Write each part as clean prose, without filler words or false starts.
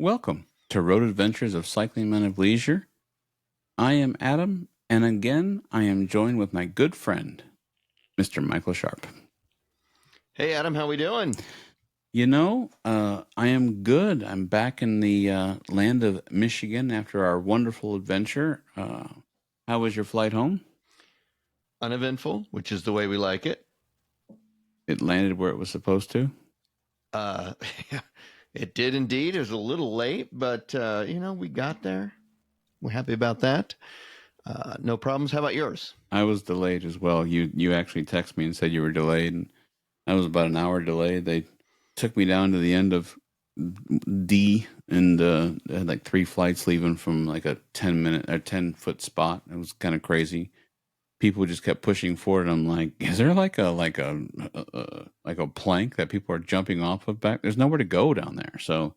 Welcome to Road Adventures of Cycling Men of Leisure. I am Adam, and again, I am joined with my good friend, Mr. Michael Sharp. Hey, Adam, how we doing? I am good. I'm back in the land of Michigan after our wonderful adventure. How was your flight home? Uneventful, which is the way we like it. It landed where it was supposed to? It did indeed. It was a little late, but, we got there. We're happy about that. No problems. How about yours? I was delayed as well. You actually texted me and said you were delayed, and I was about an hour delayed. They took me down to the end of D, and had like 3 flights leaving from like a 10-foot spot. It was kind of crazy. People just kept pushing forward. I'm like, is there like a plank that people are jumping off of back? There's nowhere to go down there. So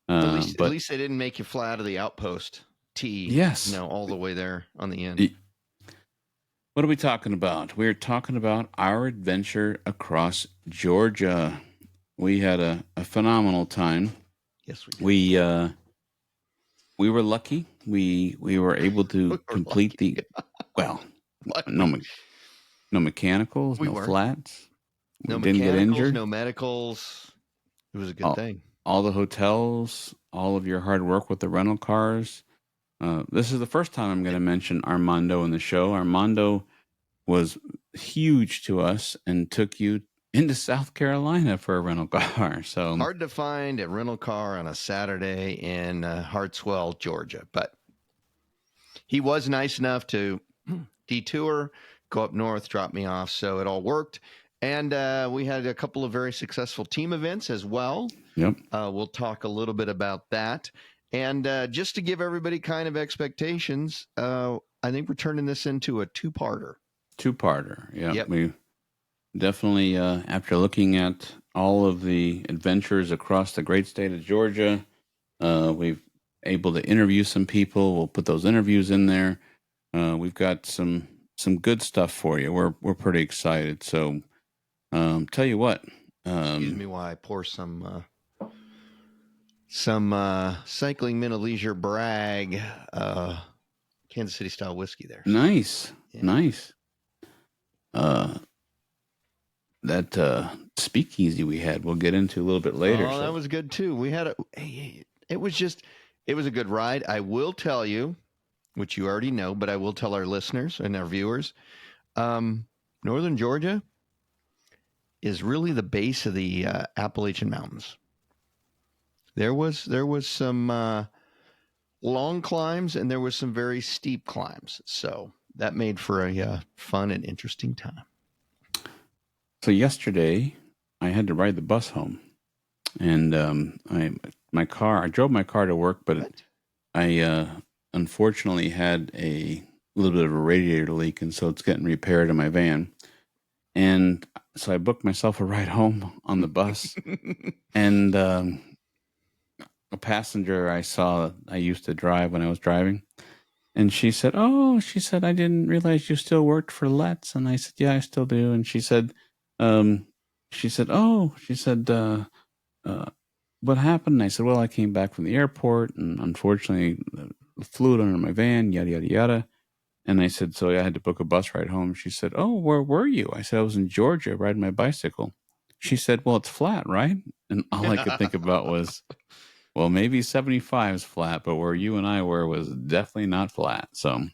at least they didn't make you fly out of the outpost T. Yes, all the way there on the end. What are we talking about? We're talking about our adventure across Georgia. We had a phenomenal time. Yes, we did. We were lucky. We were able to complete the no mechanicals, no flats. No didn't get injured. No medicals. It was a good thing. All the hotels, all of your hard work with the rental cars. This is the first time I'm going to mention Armando in the show. Armando was huge to us and took you into South Carolina for a rental car. So hard to find a rental car on a Saturday in Hartswell, Georgia, but he was nice enough to detour, go up north, drop me off. So it all worked. And we had a couple of very successful team events as well. Yep. We'll talk a little bit about that. And just to give everybody kind of expectations, I think we're turning this into a two-parter. Yeah. Yep. We definitely, after looking at all of the adventures across the great state of Georgia, we've able to interview some people. We'll put those interviews in there. We've got some good stuff for you. We're pretty excited. So, tell you what. Excuse me while I pour some Cycling Men of Leisure brag Kansas City style whiskey there. Nice. Yeah. Nice. That speakeasy we had, we'll get into a little bit later. Oh, that was good too. We had it was a good ride. I will tell you, which you already know, but I will tell our listeners and our viewers, Northern Georgia is really the base of the Appalachian Mountains. There was some long climbs and there was some very steep climbs. So that made for a fun and interesting time. So yesterday I had to ride the bus home, and I drove my car to work, but I unfortunately had a little bit of a radiator leak, and so it's getting repaired in my van. And so I booked myself a ride home on the bus, and a passenger I used to drive when I was driving, and she said, I didn't realize you still worked for Let's. And I said, yeah, I still do. And she said, what happened? And I said, well, I came back from the airport and unfortunately the fluid under my van, yada, yada, yada. And I said, so I had to book a bus ride home. She said, oh, where were you? I said, I was in Georgia riding my bicycle. She said, well, it's flat, right? And all I could think about was, well, maybe 75 is flat, but where you and I were was definitely not flat. So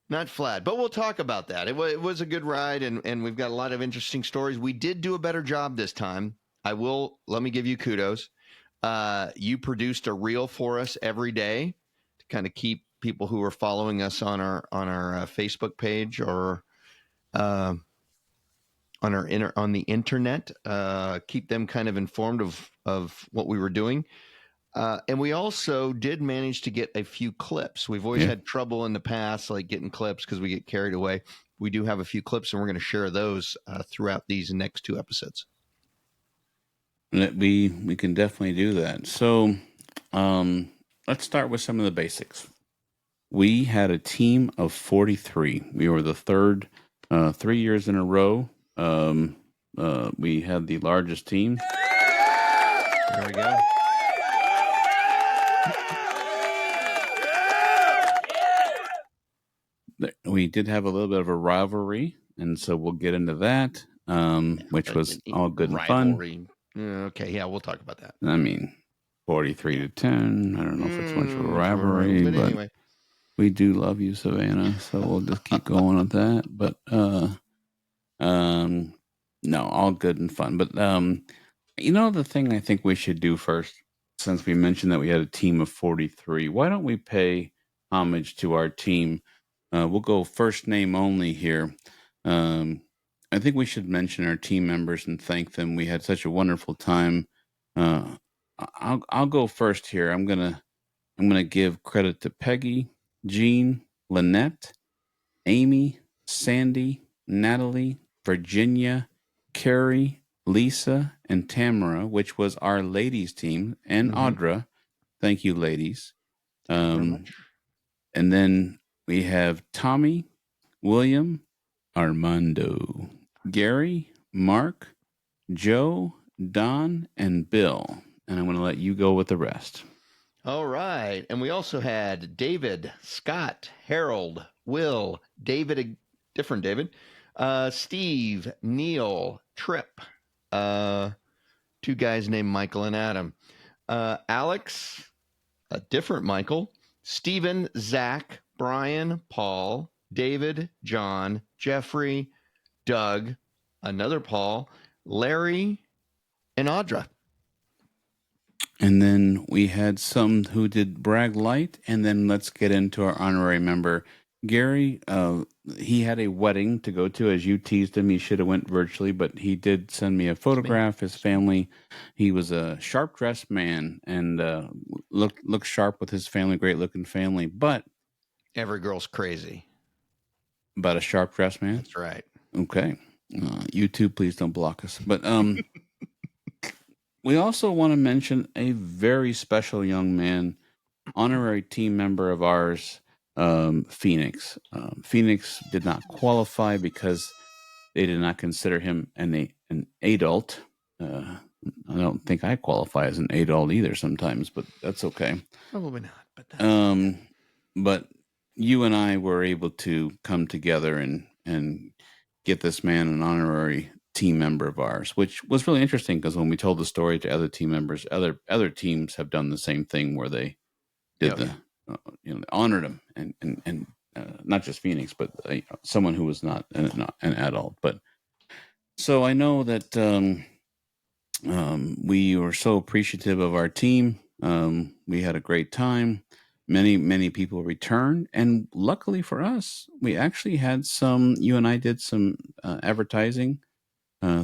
not flat, but we'll talk about that. It was a good ride, and we've got a lot of interesting stories. We did do a better job this time. Let me give you kudos. You produced a reel for us every day to kind of keep people who are following us on our Facebook page or on the internet, keep them kind of informed of what we were doing. And we also did manage to get a few clips. We've always had trouble in the past, like getting clips because we get carried away. We do have a few clips, and we're going to share those throughout these next 2 episodes. We can definitely do that. So let's start with some of the basics. We had a team of 43. We were the third 3 years in a row. We had the largest team. There we go. We did have a little bit of a rivalry, and so we'll get into that, which was all good and Rivalry. fun. Okay, yeah, we'll talk about that. I mean, 43-10. I don't know if it's much of a rivalry, but but anyway. we do love you, Savannah. So we'll just keep going with that. But no, all good and fun. But the thing I think we should do first, since we mentioned that we had a team of 43, why don't we pay homage to our team? We'll go first name only here. I think we should mention our team members and thank them. We had such a wonderful time. I'll go first here. I'm gonna give credit to Peggy, Jean, Lynette, Amy, Sandy, Natalie, Virginia, Carrie, Lisa, and Tamara, which was our ladies team, and Audra. Thank you, ladies. Thank you very much. And then we have Tommy, William, Armando, Gary, Mark, Joe, Don, and Bill. And I'm going to let you go with the rest. All right. And we also had David, Scott, Harold, Will, David, a different David, Steve, Neil, Tripp, two guys named Michael and Adam, Alex, a different Michael, Stephen, Zach, Brian, Paul, David, John, Jeffrey, Doug, another Paul, Larry, and Audra. And then we had some who did brag light, and then let's get into our honorary member. Gary, he had a wedding to go to. As you teased him, he should have went virtually, but he did send me a photograph. His family, he was a sharp-dressed man and looked sharp with his family, great-looking family. But every girl's crazy about a sharp-dressed man. That's right. Okay, YouTube, please don't block us. But we also want to mention a very special young man, honorary team member of ours, Phoenix. Phoenix did not qualify because they did not consider him an adult. I don't think I qualify as an adult either sometimes, but that's okay. Probably not. But you and I were able to come together and get this man an honorary team member of ours, which was really interesting because when we told the story to other team members, other teams have done the same thing where they did honored him and not just Phoenix, but someone who was not an adult. But so I know that we were so appreciative of our team. We had a great time. Many people returned, and luckily for us, we actually had some. You and I did some advertising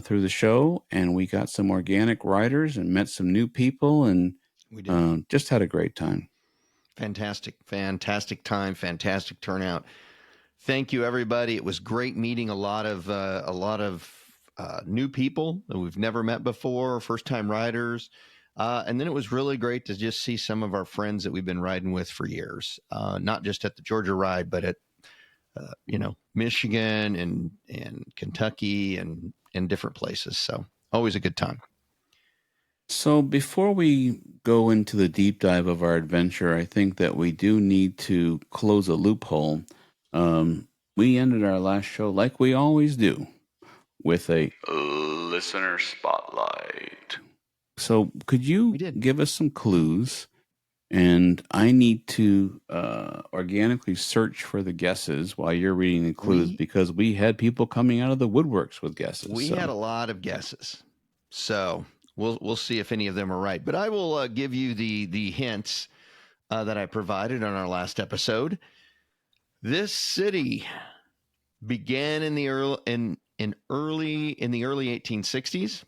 through the show, and we got some organic writers and met some new people, and we did. Just had a great time. Fantastic time, fantastic turnout. Thank you, everybody. It was great meeting a lot of new people that we've never met before, first-time riders. And then it was really great to just see some of our friends that we've been riding with for years, not just at the Georgia ride, but at, Michigan and Kentucky and different places. So always a good time. So before we go into the deep dive of our adventure, I think that we do need to close a loophole. We ended our last show like we always do with a listener spotlight. So could you give us some clues? And I need to organically search for the guesses while you're reading the clues because we had people coming out of the woodworks with guesses. We had a lot of guesses. So we'll see if any of them are right. But I will give you the hints that I provided on our last episode. This city began in the early 1860s.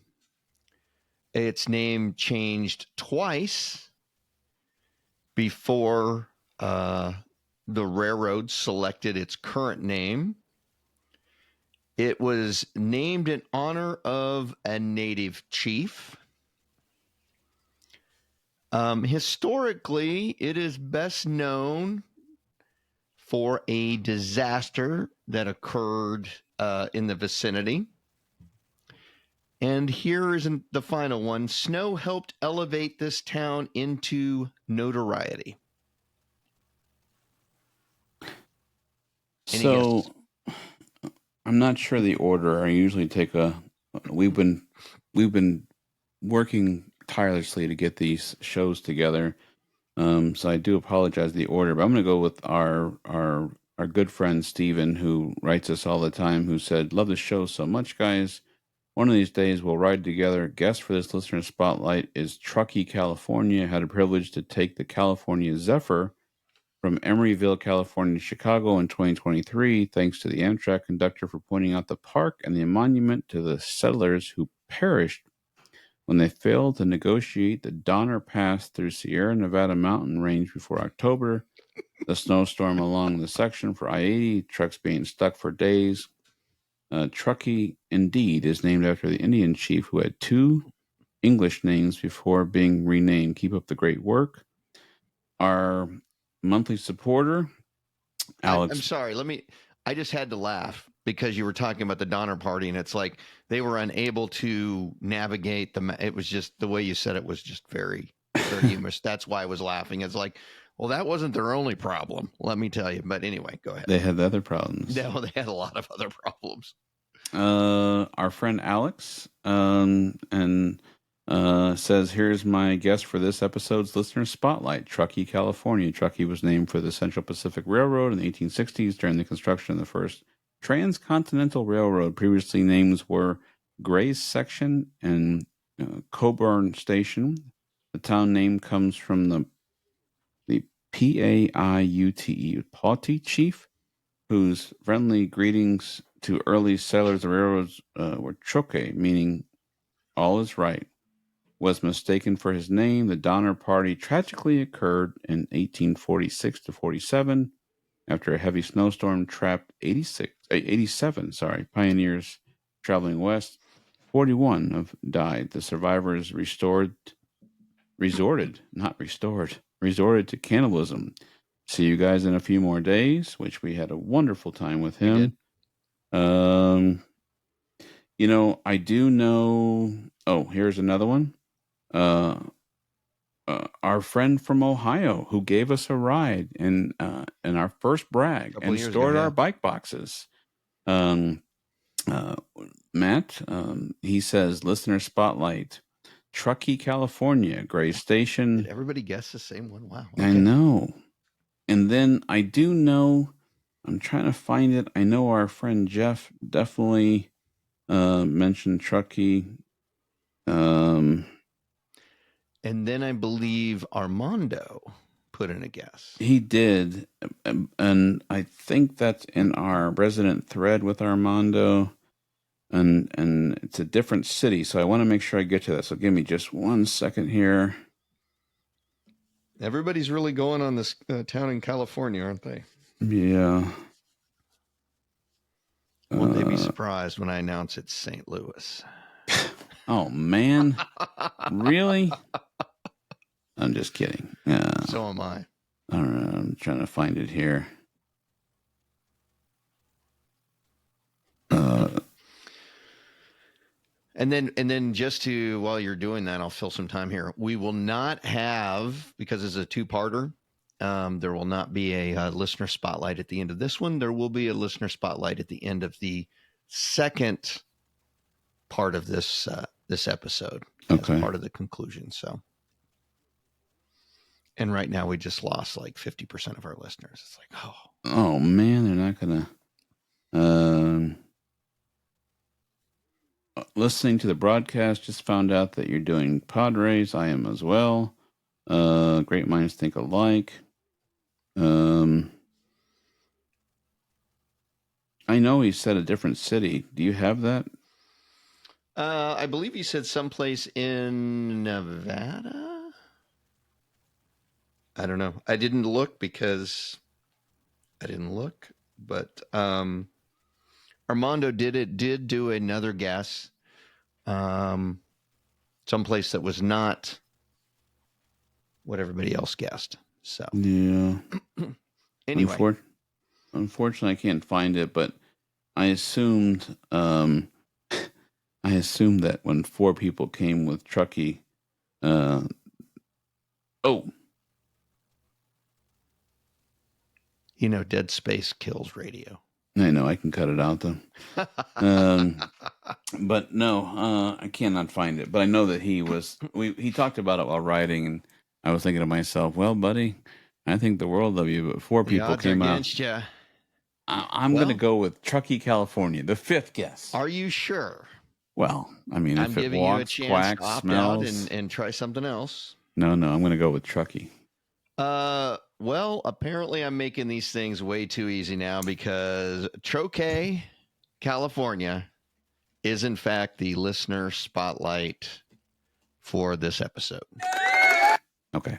Its name changed twice before the railroad selected its current name. It was named in honor of a native chief. Historically, it is best known for a disaster that occurred in the vicinity. And here is the final one. Snow helped elevate this town into notoriety. Any So guesses? I'm not sure the order. I usually take a. We've been working tirelessly to get these shows together. So I do apologize the order, but I'm going to go with our good friend Steven, who writes us all the time, who said, "Love the show so much, guys. One of these days we'll ride together." Guest for this listener spotlight is Truckee, California. Had a privilege to take the California Zephyr from Emeryville, California to Chicago in 2023. Thanks to the Amtrak conductor for pointing out the park and the monument to the settlers who perished when they failed to negotiate the Donner Pass through Sierra Nevada mountain range before October. The snowstorm along the section for I-80, trucks being stuck for days. Truckee, indeed, is named after the Indian chief who had two English names before being renamed. Keep up the great work. Our monthly supporter, I'm Alex. sorry. I just had to laugh because you were talking about the Donner Party, and it's like they were unable to navigate it was just the way you said it was just very, very humorous. That's why I was laughing. It's like, well, that wasn't their only problem, let me tell you. But anyway, go ahead. They had other problems. No, they had a lot of other problems. Our friend Alex and says, "Here's my guest for this episode's listener spotlight. Truckee, California. Truckee was named for the Central Pacific Railroad in the 1860s during the construction of the first transcontinental railroad. Previously names were Gray's Section and Coburn Station. The town name comes from the Paute chief, whose friendly greetings to early settlers of railroads were choke, meaning all is right, was mistaken for his name. The Donner Party tragically occurred in 1846 to 47 after a heavy snowstorm trapped 87 pioneers traveling west. 41 of died. The survivors resorted to cannibalism. See you guys in a few more days, which we had a wonderful time with him. We did. I do know. Oh, here's another one. Our friend from Ohio who gave us a ride in our first brag and stored our bike boxes. Matt, he says, listener spotlight, Truckee, California, Gray Station. Did everybody guess the same one? Wow. Okay. I know. And then I do know, I'm trying to find it. I know our friend Jeff definitely mentioned Truckee. And then I believe Armando put in a guess. He did. And I think that's in our resident thread with Armando. And it's a different city. So I want to make sure I get to that. So give me just 1 second here. Everybody's really going on this town in California, aren't they? Yeah. Won't they be surprised when I announce it's St. Louis? Oh, man. Really? I'm just kidding. So am I. All right, I'm trying to find it here. And then just while you're doing that, I'll fill some time here. We will not have, because it's a two-parter, there will not be a listener spotlight at the end of this one. There will be a listener spotlight at the end of the second part of this episode as part of the conclusion. So, and right now we just lost like 50% of our listeners. It's like, oh man, they're not gonna. Listening to the broadcast, just found out that you're doing Padres. I am as well. Great minds think alike. I know he said a different city. Do you have that? I believe he said someplace in Nevada. I don't know. I didn't look because I didn't look, but Armando did do another guess. Someplace that was not what everybody else guessed. So yeah. Anyway, unfortunately, I can't find it, but I assumed I assume that when 4 people came with Truckee, uh, oh, Dead space kills radio. I know I can cut it out though. Um, but no, I cannot find it. But I know that he talked about it while riding, and I was thinking to myself, well, buddy, I think the world of you, but 4 The people odds are came out. against you. I'm going to go with Truckee, California, the 5th guess. Are you sure? Well, I mean, I'm if it giving you a walks, chance quacks, to opt smells. out and try something else. No, I'm going to go with Truckee. Well, apparently I'm making these things way too easy now because Troquet, California is in fact the listener spotlight for this episode. Okay.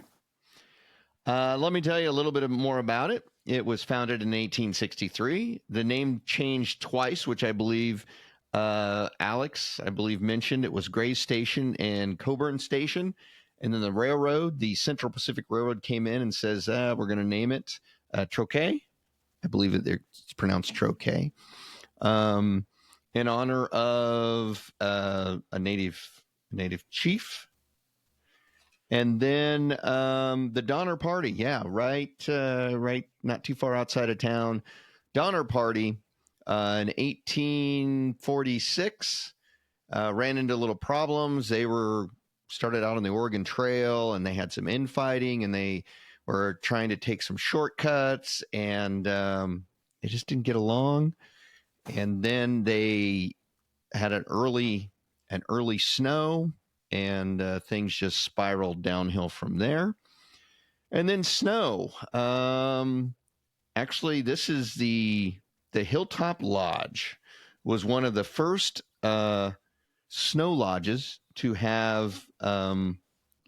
Let me tell you a little bit more about it. It was founded in 1863. The name changed twice, which I believe Alex, mentioned. It was Gray's Station and Coburn Station. And then the railroad, the Central Pacific Railroad, came in and says, we're going to name it Troquet. I believe it's pronounced Troquet. In honor of a native chief. And then the Donner Party. Yeah, right, not too far outside of town. Donner Party in 1846 ran into little problems. They started out on the Oregon Trail, and they had some infighting, and they were trying to take some shortcuts, and they just didn't get along. And then they had an early snow, and things just spiraled downhill from there. And then snow. Actually, this is the Hilltop Lodge was one of the first snow lodges to have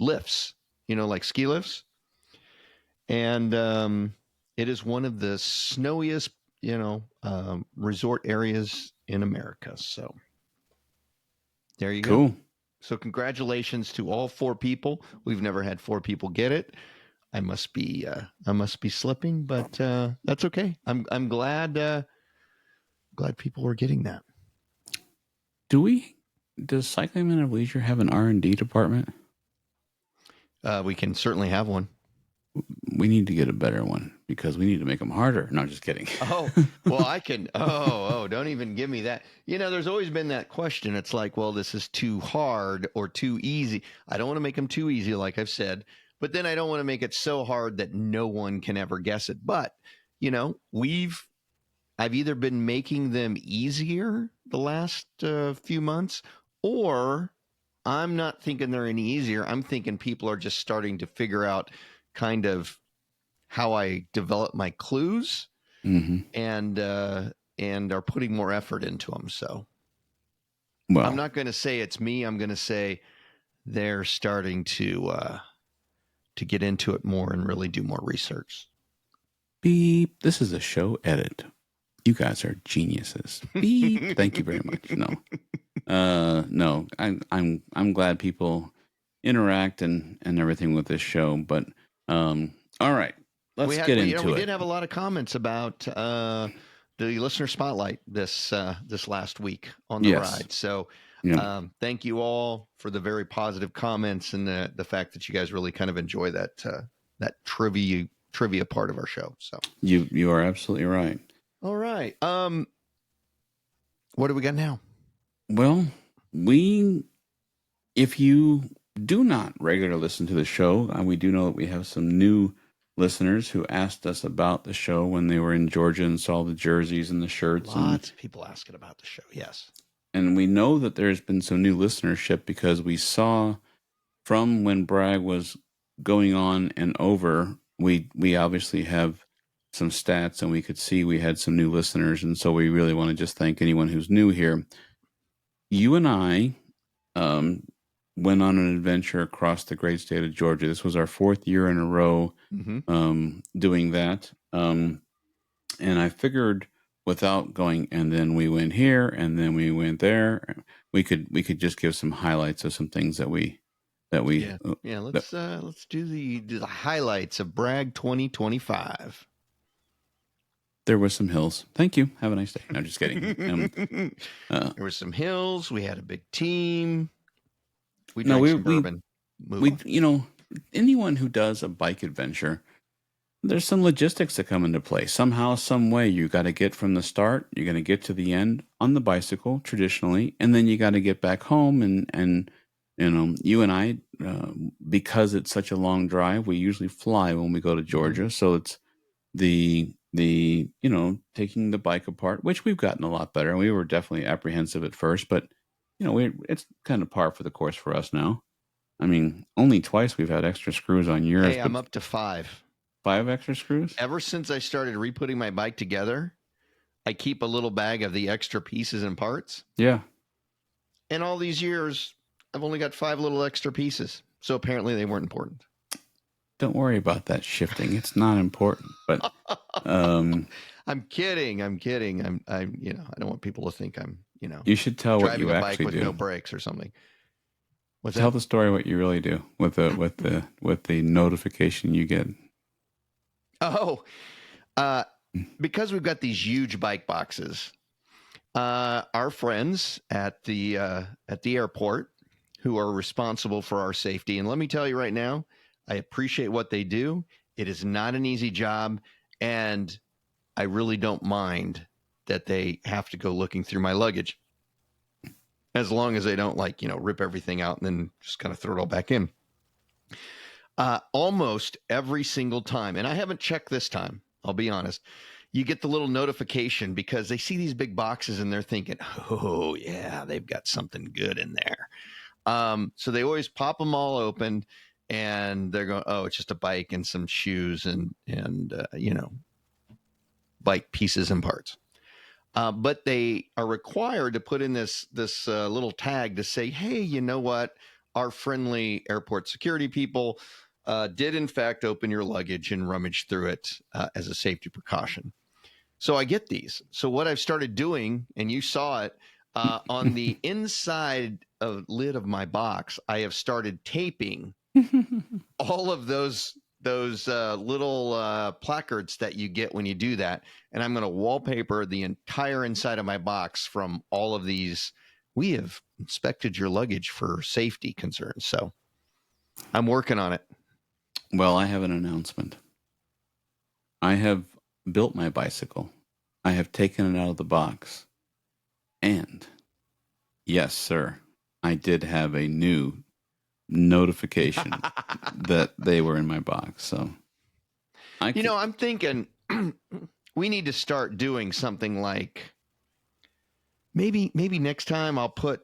lifts, like ski lifts. And it is one of the snowiest, resort areas in America. So there you Cool. go. So congratulations to all 4 people. We've never had 4 people get it. I must be slipping, but that's okay. I'm glad people were getting that. Does Cycling Men of Leisure have an R&D department? We can certainly have one. We need to get a better one because we need to make them harder. No, just kidding. Oh, well, I can. Oh, don't even give me that. There's always been that question. It's like, well, this is too hard or too easy. I don't want to make them too easy, like I've said, but then I don't want to make it so hard that no one can ever guess it. But, I've either been making them easier the last few months, or I'm not thinking they're any easier. I'm thinking people are just starting to figure out kind of how I develop my clues, and are putting more effort into them. So, well, I'm not going to say it's me. I'm going to say they're starting to get into it more and really do more research. Beep. This is a show edit. You guys are geniuses. Beep. Thank you very much. No, I'm glad people interact and everything with this show. But all right, let's get into it. We did have a lot of comments about the listener spotlight this last week on the ride. So thank you all for the very positive comments and the fact that you guys really kind of enjoy that trivia part of our show. So you are absolutely right. All right. What do we got now? Well, if you do not regularly listen to the show, we do know that we have some new listeners who asked us about the show when they were in Georgia and saw the jerseys and the shirts. Lots of people asking about the show. Yes. And we know that there's been some new listenership because we saw from when Bragg was going on and over, we obviously have some stats and we could see we had some new listeners. And so we really want to just thank anyone who's new here. You and I went on an adventure across the great state of Georgia. This was our 4th year in a row doing that. And I figured without going, and then we went here and then we went there, we could just give some highlights of some things that we let's do the highlights of Bragg 2025. There were some hills. Thank you. Have a nice day. No, just kidding. There were some hills. We had a big team. We No, drank some bourbon. Move on. you know, anyone who does a bike adventure, there's some logistics that come into play. Somehow, some way, you got to get from the start. You're going to get to the end on the bicycle traditionally, and then you got to get back home. And you and I, because it's such a long drive, we usually fly when we go to Georgia. So it's the taking the bike apart, which we've gotten a lot better. And we were definitely apprehensive at first, but it's kind of par for the course for us now. I mean, only twice we've had extra screws on yours. Hey, I'm up to 5. 5 extra screws? Ever since I started re-putting my bike together, I keep a little bag of the extra pieces and parts. Yeah. And all these years, I've only got 5 little extra pieces. So apparently they weren't important. Don't worry about that shifting. It's not important. But I'm kidding. I don't want people to think I'm, you should tell what you driving a bike actually with do. no brakes or something. Tell the story what you really do with the notification you get. Oh, because we've got these huge bike boxes, our friends at the airport who are responsible for our safety. And let me tell you right now, I appreciate what they do. It is not an easy job. And I really don't mind that they have to go looking through my luggage, as long as they don't rip everything out and then just kind of throw it all back in. Almost every single time, and I haven't checked this time, I'll be honest, you get the little notification because they see these big boxes and they're thinking, oh yeah, they've got something good in there. So they always pop them all open and they're going, oh, it's just a bike and some shoes and bike pieces and parts. But they are required to put in this little tag to say, hey, you know what? Our friendly airport security people did in fact open your luggage and rummage through it as a safety precaution. So I get these. So what I've started doing, and you saw it on the inside of lid of my box, I have started taping all of those little placards that you get when you do that. And I'm going to wallpaper the entire inside of my box from all of these. We have inspected your luggage for safety concerns. So I'm working on it. Well, I have an announcement. I have built my bicycle. I have taken it out of the box. And yes, sir, I did have a new notification that they were in my box. So I'm thinking we need to start doing something like maybe next time I'll put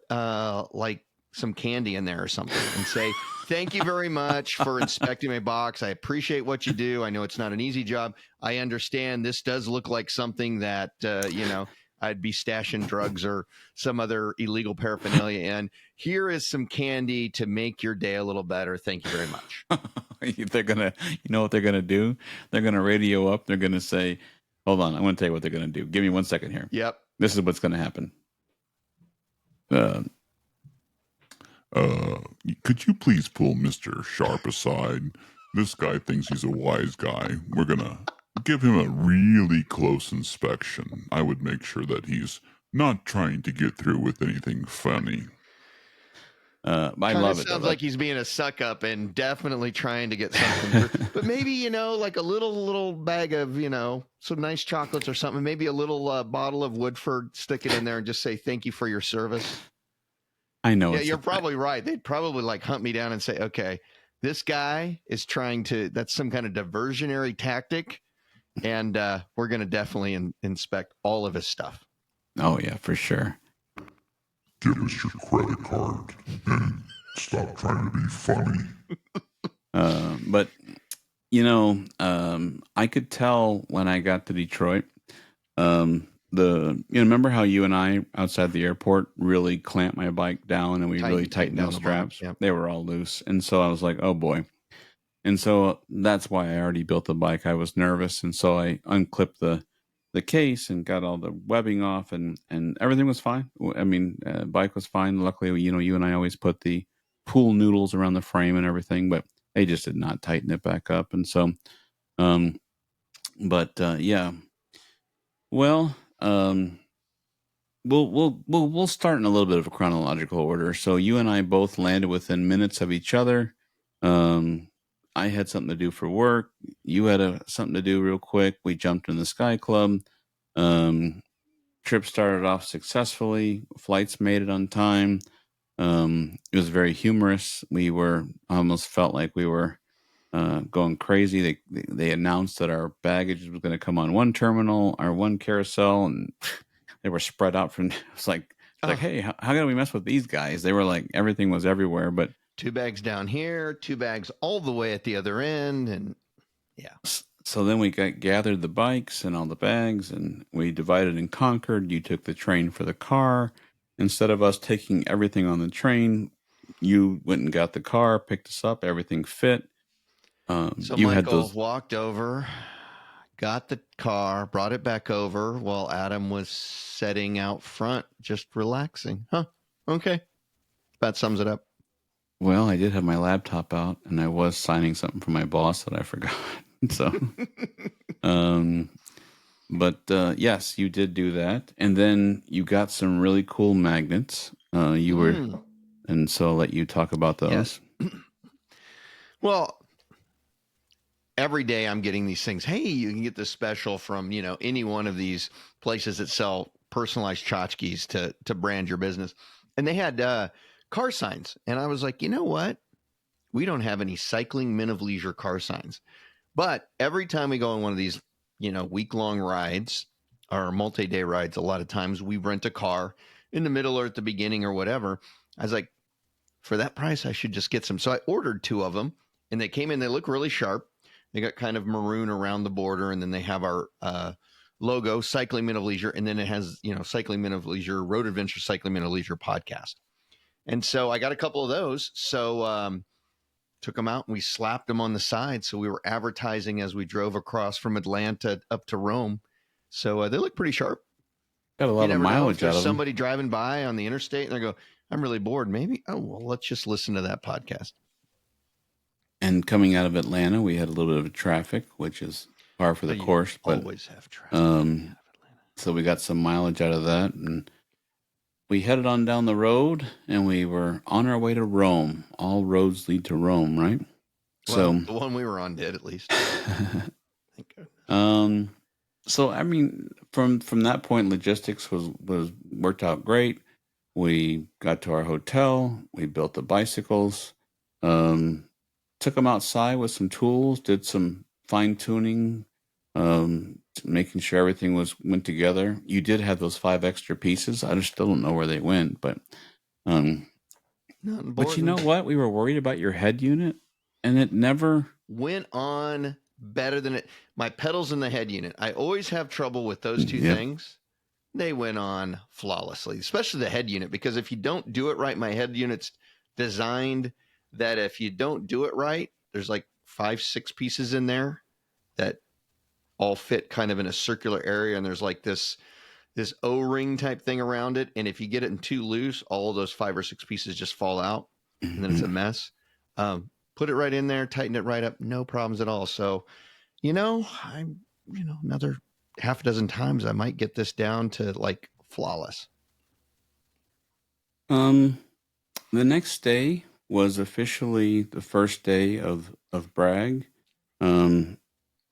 some candy in there or something and say, thank you very much for inspecting my box. I appreciate what you do. I know it's not an easy job. I understand this does look like something that, I'd be stashing drugs or some other illegal paraphernalia in. Here is some candy to make your day a little better. Thank you very much. They're going to, what they're going to do? They're going to radio up. They're going to say, hold on, I'm going to tell you what they're going to do. Give me 1 second here. Yep. This is what's going to happen. Could you please pull Mr. Sharp aside? This guy thinks he's a wise guy. We're gonna give him a really close inspection. I would make sure that he's not trying to get through with anything funny. I love it. Sounds like he's being a suck up and definitely trying to get something through. But maybe, like a little bag of, some nice chocolates or something. Maybe a little bottle of Woodford, stick it in there and just say, thank you for your service. I know. Yeah, you're probably right. They'd probably hunt me down and say, okay, this guy is trying to, that's some kind of diversionary tactic. And we're going to definitely inspect all of his stuff. Oh, yeah, for sure. Give us your credit card and stop trying to be funny. But, I could tell when I got to Detroit, remember how you and I outside the airport really clamped my bike down and we really tightened down the straps? Yep. They were all loose. And so I was like, oh boy. And so that's why I already built the bike. I was nervous. And so I unclipped the case and got all the webbing off and everything was fine. I mean, bike was fine. Luckily, you and I always put the pool noodles around the frame and everything, but they just did not tighten it back up. And so, yeah. Well, we'll start in a little bit of a chronological order. So you and I both landed within minutes of each other. I had something to do for work. You had something to do real quick. We jumped in the Sky Club. Um, Trip started off successfully. Flights made it on time. It was very humorous. I almost felt like we were going crazy. They announced that our baggage was going to come on one terminal, our one carousel, and they were spread out from. It's like, hey, how can we mess with these guys? They were like everything was everywhere, but 2 bags down here, 2 bags all the way at the other end, and yeah. So then we gathered the bikes and all the bags, and we divided and conquered. You took the train for the car. Instead of us taking everything on the train, you went and got the car, picked us up, everything fit. So you Michael had those. walked over, got the car, brought it back over while Adam was sitting out front, just relaxing. Huh? Okay. That sums it up. Well, I did have my laptop out, and I was signing something for my boss that I forgot. So, but yes, you did do that, and then you got some really cool magnets. You were, and so I'll let you talk about those. Yes. Well, every day I'm getting these things. Hey, you can get this special from, any one of these places that sell personalized tchotchkes to brand your business. And they had car signs. And I was like, you know what? We don't have any cycling men of leisure car signs. But every time we go on one of these, week-long rides or multi-day rides, a lot of times we rent a car in the middle or at the beginning or whatever. I was like, for that price, I should just get some. So I ordered 2 of them, and they came in. They look really sharp. They got kind of maroon around the border, and then they have our logo, Cycling Men of Leisure, and then it has, Cycling Men of Leisure, Road Adventure Cycling Men of Leisure podcast. And so I got a couple of those. So took them out and we slapped them on the side. So we were advertising as we drove across from Atlanta up to Rome. So they look pretty sharp. Got a lot of mileage out of them. Somebody driving by on the interstate and they go, I'm really bored. Maybe, well, let's just listen to that podcast. And coming out of Atlanta, we had a little bit of traffic, which is par for the course. But always have traffic. So we got some mileage out of that, and we headed on down the road, and we were on our way to Rome. All roads lead to Rome, right? Well, so the one we were on did, at least. Thank God. So I mean, from that point, logistics was worked out great. We got to our hotel. We built the bicycles. Took them outside with some tools. Did some fine tuning. Making sure everything went together. You did have those 5 extra pieces. I just still don't know where they went, but you know what? We were worried about your head unit, and it never went on better than it. My pedals and the head unit. I always have trouble with those 2 things. They went on flawlessly, especially the head unit, because if you don't do it right, my head unit's designed that if you don't do it right, there's like 5-6 pieces in there that all fit kind of in a circular area, and there's like this O-ring type thing around it, and if you get it in too loose, all of those 5 or 6 pieces just fall out, and then it's a mess. Put it right in there, tighten it right up, no problems at all. So, I'm another half a dozen times I might get this down to like flawless. The next day was officially the first day of Bragg.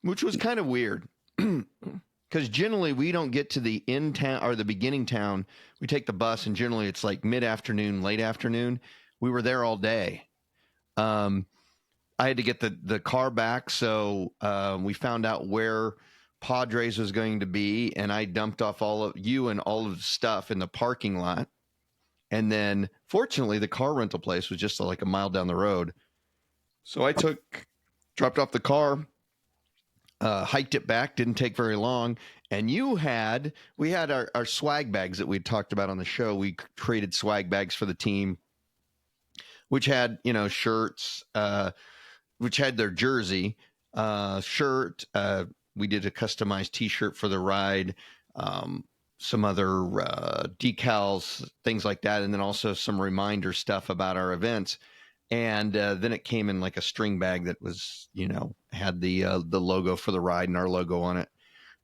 Which was kind of weird because generally we don't get to the end town or the beginning town. We take the bus, and generally it's like mid-afternoon, late afternoon. We were there all day. I had to get the car back. So we found out where Padres was going to be, and I dumped off all of you and all of the stuff in the parking lot. And then fortunately the car rental place was just like a mile down the road. So I dropped off the car, hiked it back, didn't take very long. And we had our swag bags that we'd talked about on the show. We created swag bags for the team, which had, shirts, which had their jersey, shirt. We did a customized t-shirt for the ride, some other decals, things like that. And then also some reminder stuff about our events. And then it came in like a string bag that was, had the logo for the ride and our logo on it.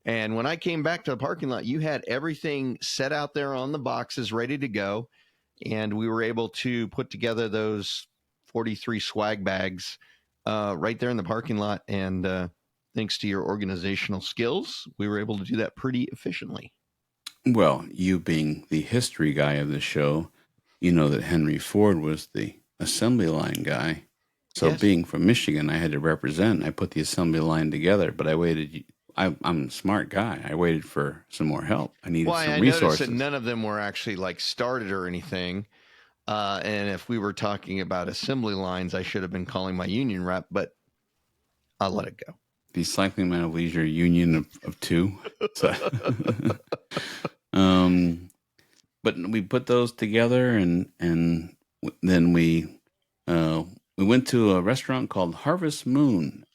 And when I came back to the parking lot, you had everything set out there on the boxes ready to go. And we were able to put together those 43 swag bags right there in the parking lot. And thanks to your organizational skills, we were able to do that pretty efficiently. Well, you being the history guy of the show, you know that Henry Ford was the assembly line guy. So Yes. being from Michigan, I had to represent. I put the assembly line together, but I waited. I'm a smart guy. I waited for some more help. I needed Well, some I noticed that resources. none of them were actually like started or anything. And if we were talking about assembly lines, I should have been calling my union rep, but I'll let it go. The Cycling Man of Leisure Union of two. So, but we put those together, and then we went to a restaurant called Harvest Moon.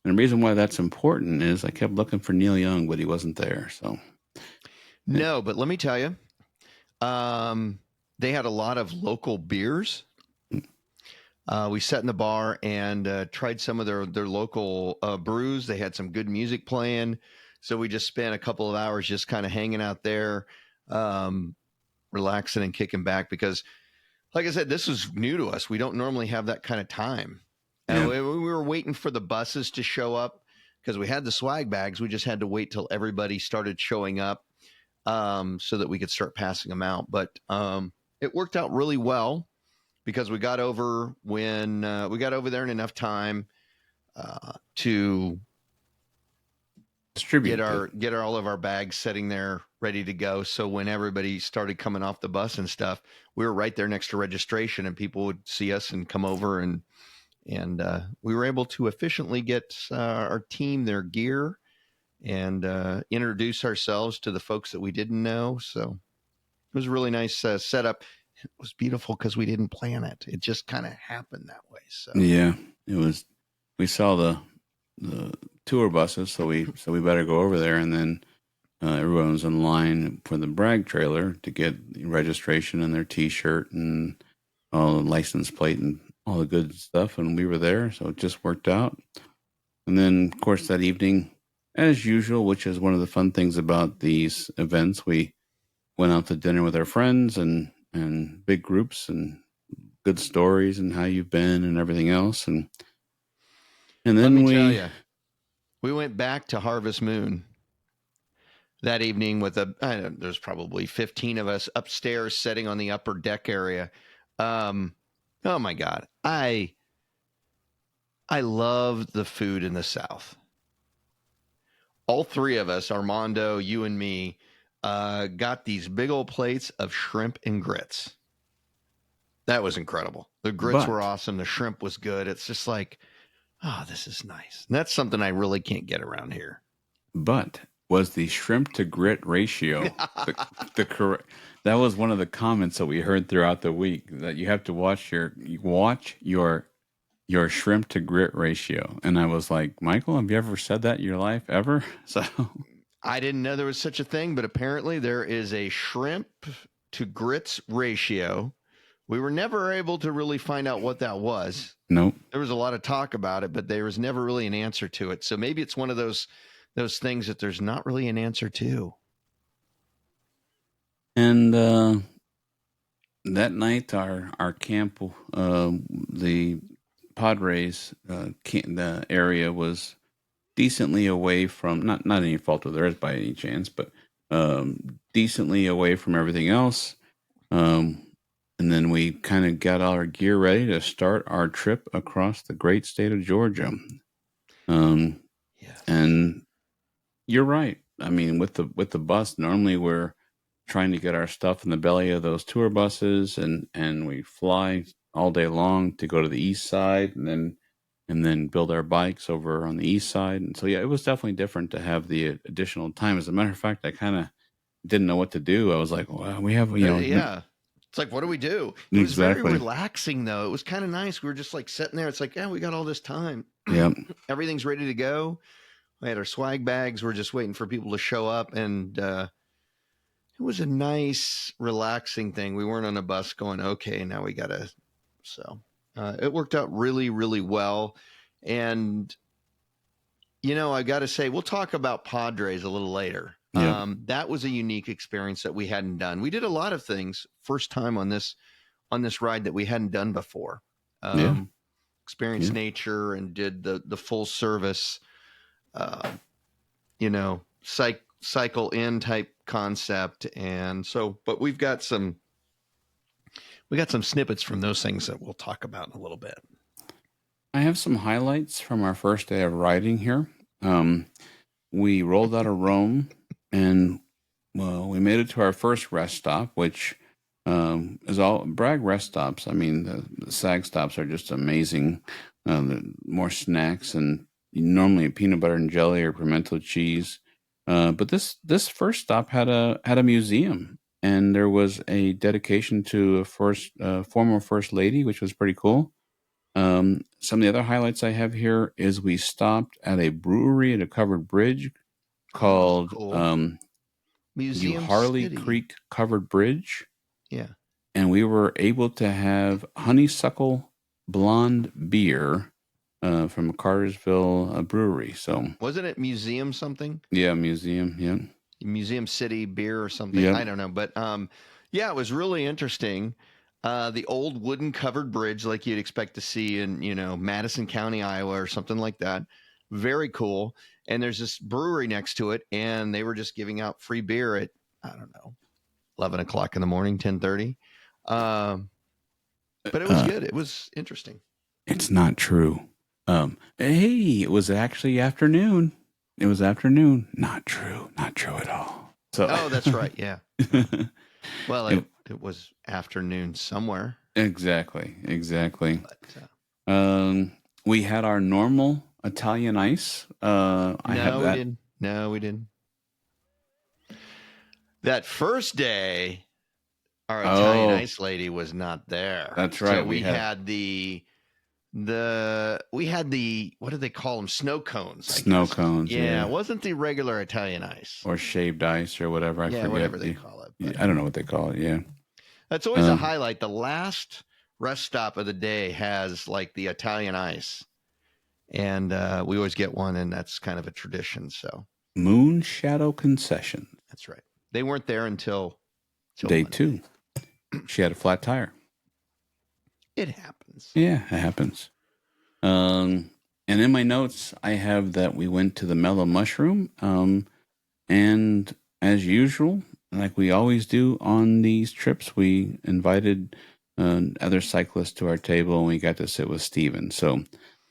And the reason why that's important is I kept looking for Neil Young, but he wasn't there. So No, but let me tell you, they had a lot of local beers. We sat in the bar and tried some of their local brews. They had some good music playing. So we just spent a couple of hours just kind of hanging out there, relaxing and kicking back because, like I said, this was new to us. We don't normally have that kind of time. Yeah. We were waiting for the buses to show up because we had the swag bags. We just had to wait till everybody started showing up so that we could start passing them out. But it worked out really well because we got over there in enough time to distribute get all of our bags sitting there ready to go. So when everybody started coming off the bus and stuff, we were right there next to registration, and people would see us and come over, and we were able to efficiently get our team their gear and introduce ourselves to the folks that we didn't know. So it was a really nice setup. It was beautiful because we didn't plan it. It just kind of happened that way. So Yeah, it was. We saw the tour buses, so we better go over there, and then everyone was in line for the brag trailer to get the registration and their T-shirt and all the license plate and all the good stuff, and we were there, so it just worked out. And then, of course, that evening, as usual, which is one of the fun things about these events, we went out to dinner with our friends and big groups and good stories and how you've been and everything else, and let then me tell you, we went back to Harvest Moon that evening with there's probably 15 of us upstairs sitting on the upper deck area. Oh my God. I love the food in the South. All three of us, Armando, you and me, got these big old plates of shrimp and grits. That was incredible. The grits were awesome. The shrimp was good. It's just like, oh, this is nice. And that's something I really can't get around here. But was the shrimp to grit ratio the correct? That was one of the comments that we heard throughout the week, that you have to watch your shrimp to grit ratio. And I was like, Michael, have you ever said that in your life ever? So I didn't know there was such a thing, but apparently there is a shrimp to grits ratio. We were never able to really find out what that was. Nope. There was a lot of talk about it, but there was never really an answer to it. So maybe it's one of those things that there's not really an answer to. And that night, our camp, the Padres the area was decently away from not any fault of theirs by any chance, but decently away from everything else. And then we kind of got all our gear ready to start our trip across the great state of Georgia. Yes. And you're right. I mean, with the bus, normally we're trying to get our stuff in the belly of those tour buses, and we fly all day long to go to the east side, and then build our bikes over on the east side. And so, yeah, it was definitely different to have the additional time. As a matter of fact, I kind of didn't know what to do. I was like, well, we have, yeah. It's like, what do we do? It was Exactly. very relaxing, though. It was kind of nice. We were just like sitting there. It's like, yeah, we got all this time. Yeah. Everything's ready to go. We had our swag bags. We're just waiting for people to show up. And it was a nice, relaxing thing. We weren't on a bus going, okay, now we got to. So it worked out really, really well. And I got to say, we'll talk about Padres a little later. Yeah. That was a unique experience that we hadn't done. We did a lot of things first time on this ride that we hadn't done before. Yeah. Experienced Yeah. nature and did the full service, cycle in type concept. And so, but we got some snippets from those things that we'll talk about in a little bit. I have some highlights from our first day of riding here. We rolled out of Rome, and we made it to our first rest stop, which is all Bragg rest stops. I mean, the SAG stops are just amazing. More snacks and normally peanut butter and jelly or pimento cheese. But this first stop had a museum, and there was a dedication to a former first lady, which was pretty cool. Some of the other highlights I have here is we stopped at a brewery at a covered bridge called cool. Museum Harley City. Creek Covered Bridge. Yeah. And we were able to have honeysuckle blonde beer from Cartersville brewery. So wasn't it museum something? Yeah, museum. Yeah. Museum City beer or something. Yep. I don't know. But it was really interesting. The old wooden covered bridge, like you'd expect to see in, Madison County, Iowa or something like that. Very cool. And there's this brewery next to it, and they were just giving out free beer at, I don't know, 11 o'clock in the morning, 10:30. But it was good. It was interesting. It's not true. Hey, it was actually afternoon. It was afternoon. Not true. Not true at all. So. Oh, that's right. Yeah. Well, it was afternoon somewhere. Exactly. But, we had our normal Italian ice. No, we didn't. That first day, our Italian ice lady was not there. That's right. So we had the what do they call them? Snow cones. Snow cones. Yeah, it wasn't the regular Italian ice or shaved ice or whatever. I forget. Whatever they call it. But I don't know what they call it. Yeah, that's always a highlight. The last rest stop of the day has like the Italian ice, and we always get one, and that's kind of a tradition. So Moon Shadow Concession. That's right. They weren't there until day Monday. 2. She had a flat tire. It happens. Yeah, it happens. And in my notes, I have that we went to the Mellow Mushroom. And as usual, like we always do on these trips, we invited other cyclists to our table, and we got to sit with Steven. So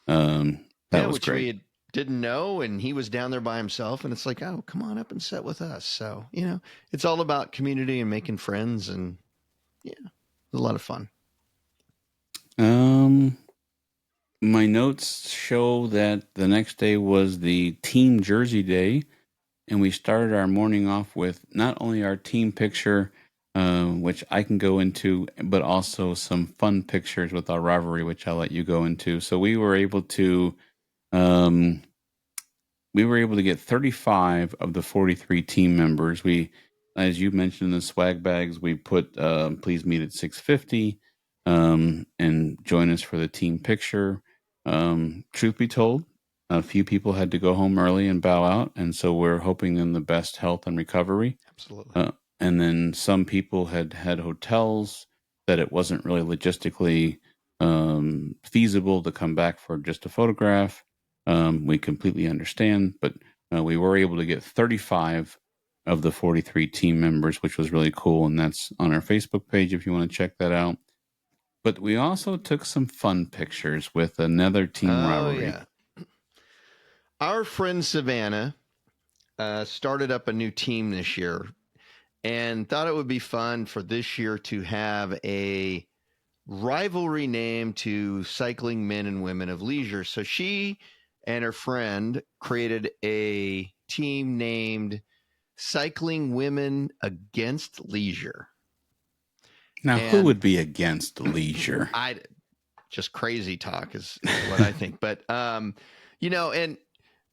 that was which great. We didn't know, and he was down there by himself, and it's like, oh, come on up and sit with us. So, it's all about community and making friends, and it was a lot of fun. My notes show that the next day was the team jersey day, and we started our morning off with not only our team picture, which I can go into, but also some fun pictures with our rivalry, which I'll let you go into. So we were able to get 35 of the 43 team members. We, as you mentioned in the swag bags, we put please meet at 6:50 and join us for the team picture. Truth be told, a few people had to go home early and bow out, and so we're hoping them the best health and recovery. Absolutely. And then some people had hotels that it wasn't really logistically feasible to come back for just a photograph. We completely understand, but we were able to get 35 of the 43 team members, which was really cool, and that's on our Facebook page if you want to check that out. But we also took some fun pictures with another team rivalry. Yeah. Our friend Savannah started up a new team this year and thought it would be fun for this year to have a rivalry name to cycling men and women of leisure. So she and her friend created a team named Cycling Women Against Leisure. Now, who would be against leisure? Just crazy talk is what I think. But, and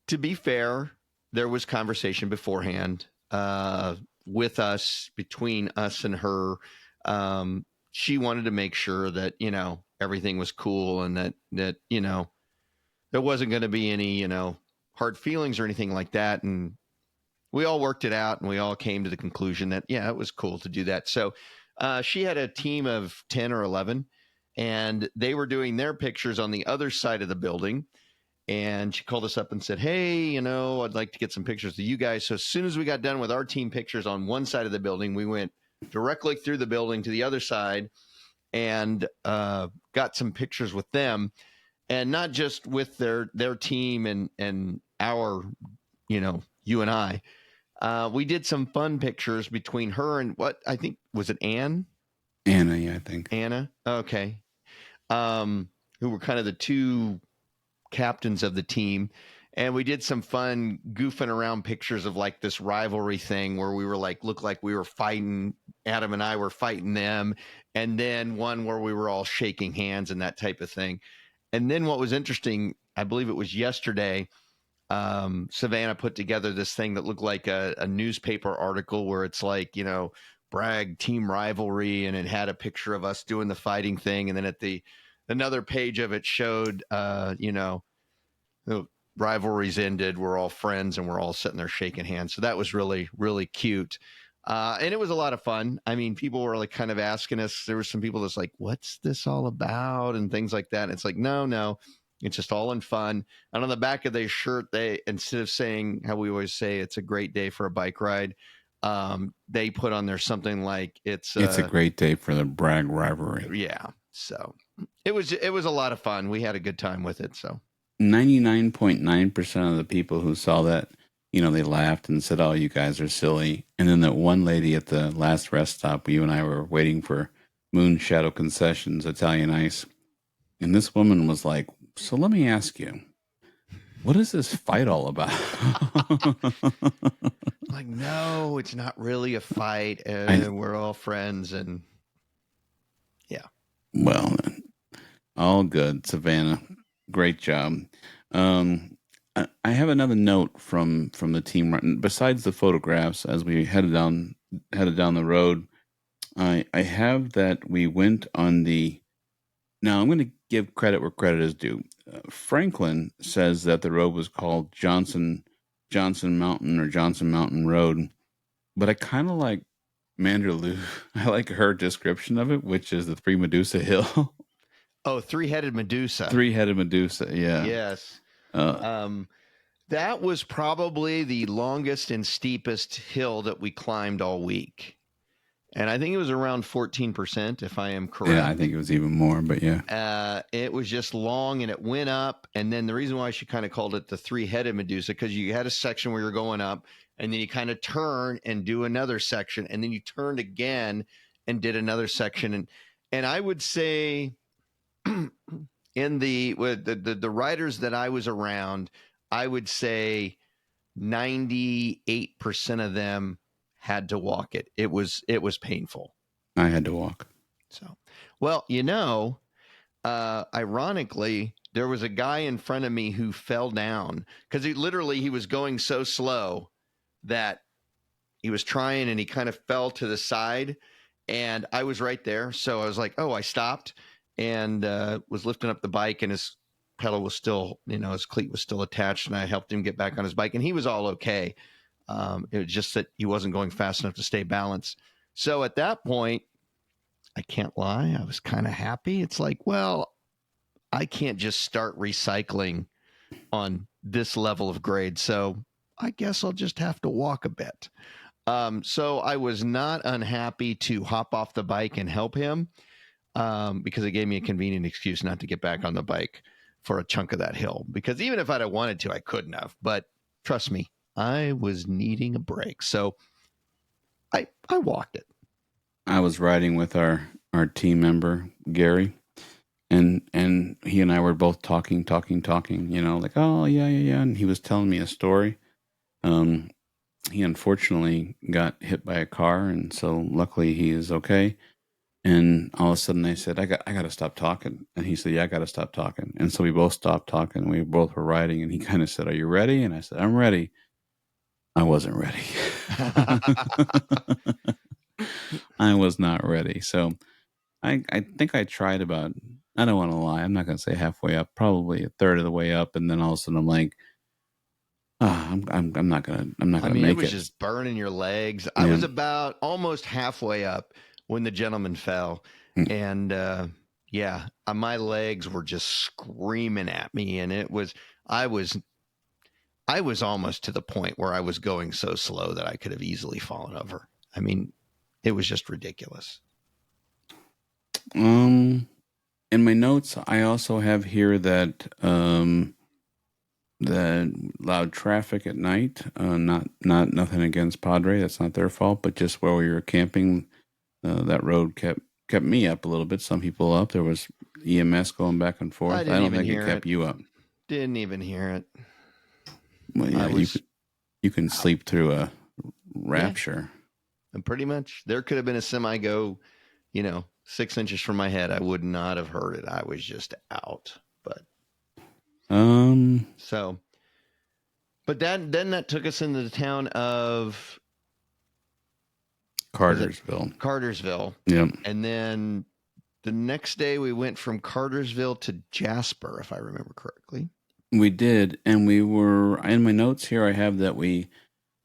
to be fair, there was conversation beforehand with us, between us and her. She wanted to make sure that, everything was cool and that there wasn't going to be any, hard feelings or anything like that. And we all worked it out, and we all came to the conclusion that, yeah, it was cool to do that. So she had a team of 10 or 11, and they were doing their pictures on the other side of the building. And she called us up and said, hey, I'd like to get some pictures of you guys. So as soon as we got done with our team pictures on one side of the building, we went directly through the building to the other side and got some pictures with them. And not just with their team and our, you and I. We did some fun pictures between her and what I think was it Anna, yeah, I think. Anna. Okay. Who were kind of the two captains of the team. And we did some fun goofing around pictures of like this rivalry thing where we were like, looked like we were fighting. Adam and I were fighting them. And then one where we were all shaking hands and that type of thing. And then what was interesting, I believe it was yesterday, Savannah put together this thing that looked like a newspaper article where it's like, brag team rivalry. And it had a picture of us doing the fighting thing. And then at another page of it showed, the rivalries ended. We're all friends and we're all sitting there shaking hands. So that was really, really cute. And it was a lot of fun. I mean, people were like kind of asking us, there were some people that's like, what's this all about? And things like that. And it's like, no, it's just all in fun. And on the back of their shirt, they, instead of saying how we always say, it's a great day for a bike ride, they put on there something like it's a great day for the brag rivalry. Yeah. So it was a lot of fun. We had a good time with it. So 99.9% of the people who saw that, they laughed and said, oh, you guys are silly. And then that one lady at the last rest stop, you and I were waiting for Moon Shadow Concessions, Italian Ice. And this woman was like, so let me ask you, what is this fight all about? Like, no, it's not really a fight. We're all friends. And yeah. Well, all good, Savannah. Great job. I have another note from the team. Besides the photographs, as we headed down the road, I have that we went on the. Now I'm going to give credit where credit is due. Franklin says that the road was called Johnson Mountain or Johnson Mountain Road, but I kind of like Manderloo. I like her description of it, which is the Three Medusa Hill. Oh, three-headed Medusa. Three-headed Medusa, yeah. Yes. That was probably the longest and steepest hill that we climbed all week. And I think it was around 14%, if I am correct. Yeah, I think it was even more, but yeah. It was just long and it went up. And then the reason why she kind of called it the three-headed Medusa, because you had a section where you're going up and then you kind of turn and do another section. And then you turned again and did another section. And I would say in the riders that I was around, I would say 98% of them had to walk it. It was painful. I had to walk. So, well, ironically, there was a guy in front of me who fell down because he was going so slow that he was trying and he kind of fell to the side. And I was right there. So I was like, oh, I stopped and was lifting up the bike, and his pedal was still, his cleat was still attached, and I helped him get back on his bike, and he was all okay. It was just that he wasn't going fast enough to stay balanced. So at that point, I can't lie, I was kind of happy. It's like, well, I can't just start recycling on this level of grade, so I guess I'll just have to walk a bit. So I was not unhappy to hop off the bike and help him, because it gave me a convenient excuse not to get back on the bike for a chunk of that hill. Because even if I'd have wanted to, I couldn't have. But trust me, I was needing a break. So I walked it. I was riding with our team member, Gary, and he and I were both talking, like, oh, yeah. And he was telling me a story. He unfortunately got hit by a car, and so luckily he is okay. And all of a sudden I said, I got to stop talking. And he said, yeah, I got to stop talking. And so we both stopped talking. We both were riding, and he kind of said, are you ready? And I said, I'm ready. I wasn't ready. I was not ready. So I think I tried about, I don't want to lie, I'm not going to say halfway up, probably a third of the way up. And then all of a sudden I'm like, I'm not gonna I mean, make it was just burning your legs. I was about almost halfway up when the gentleman fell, and my legs were just screaming at me, and I was almost to the point where I was going so slow that I could have easily fallen over. I mean, it was just ridiculous. In my notes, I also have here that the loud traffic at night. Not nothing against Padre. That's not their fault, but just where we were camping, that road kept me up a little bit. Some people up. There was EMS going back and forth. I don't think it kept you up. Didn't even hear it. Well, yeah, you can sleep through a rapture. Yeah. And pretty much, there could have been a semi go, 6 inches from my head. I would not have heard it. I was just out. But but then that took us into the town of Cartersville. Yep. And then the next day we went from Cartersville to Jasper, if I remember correctly. We did, and we were, in my notes here, I have that we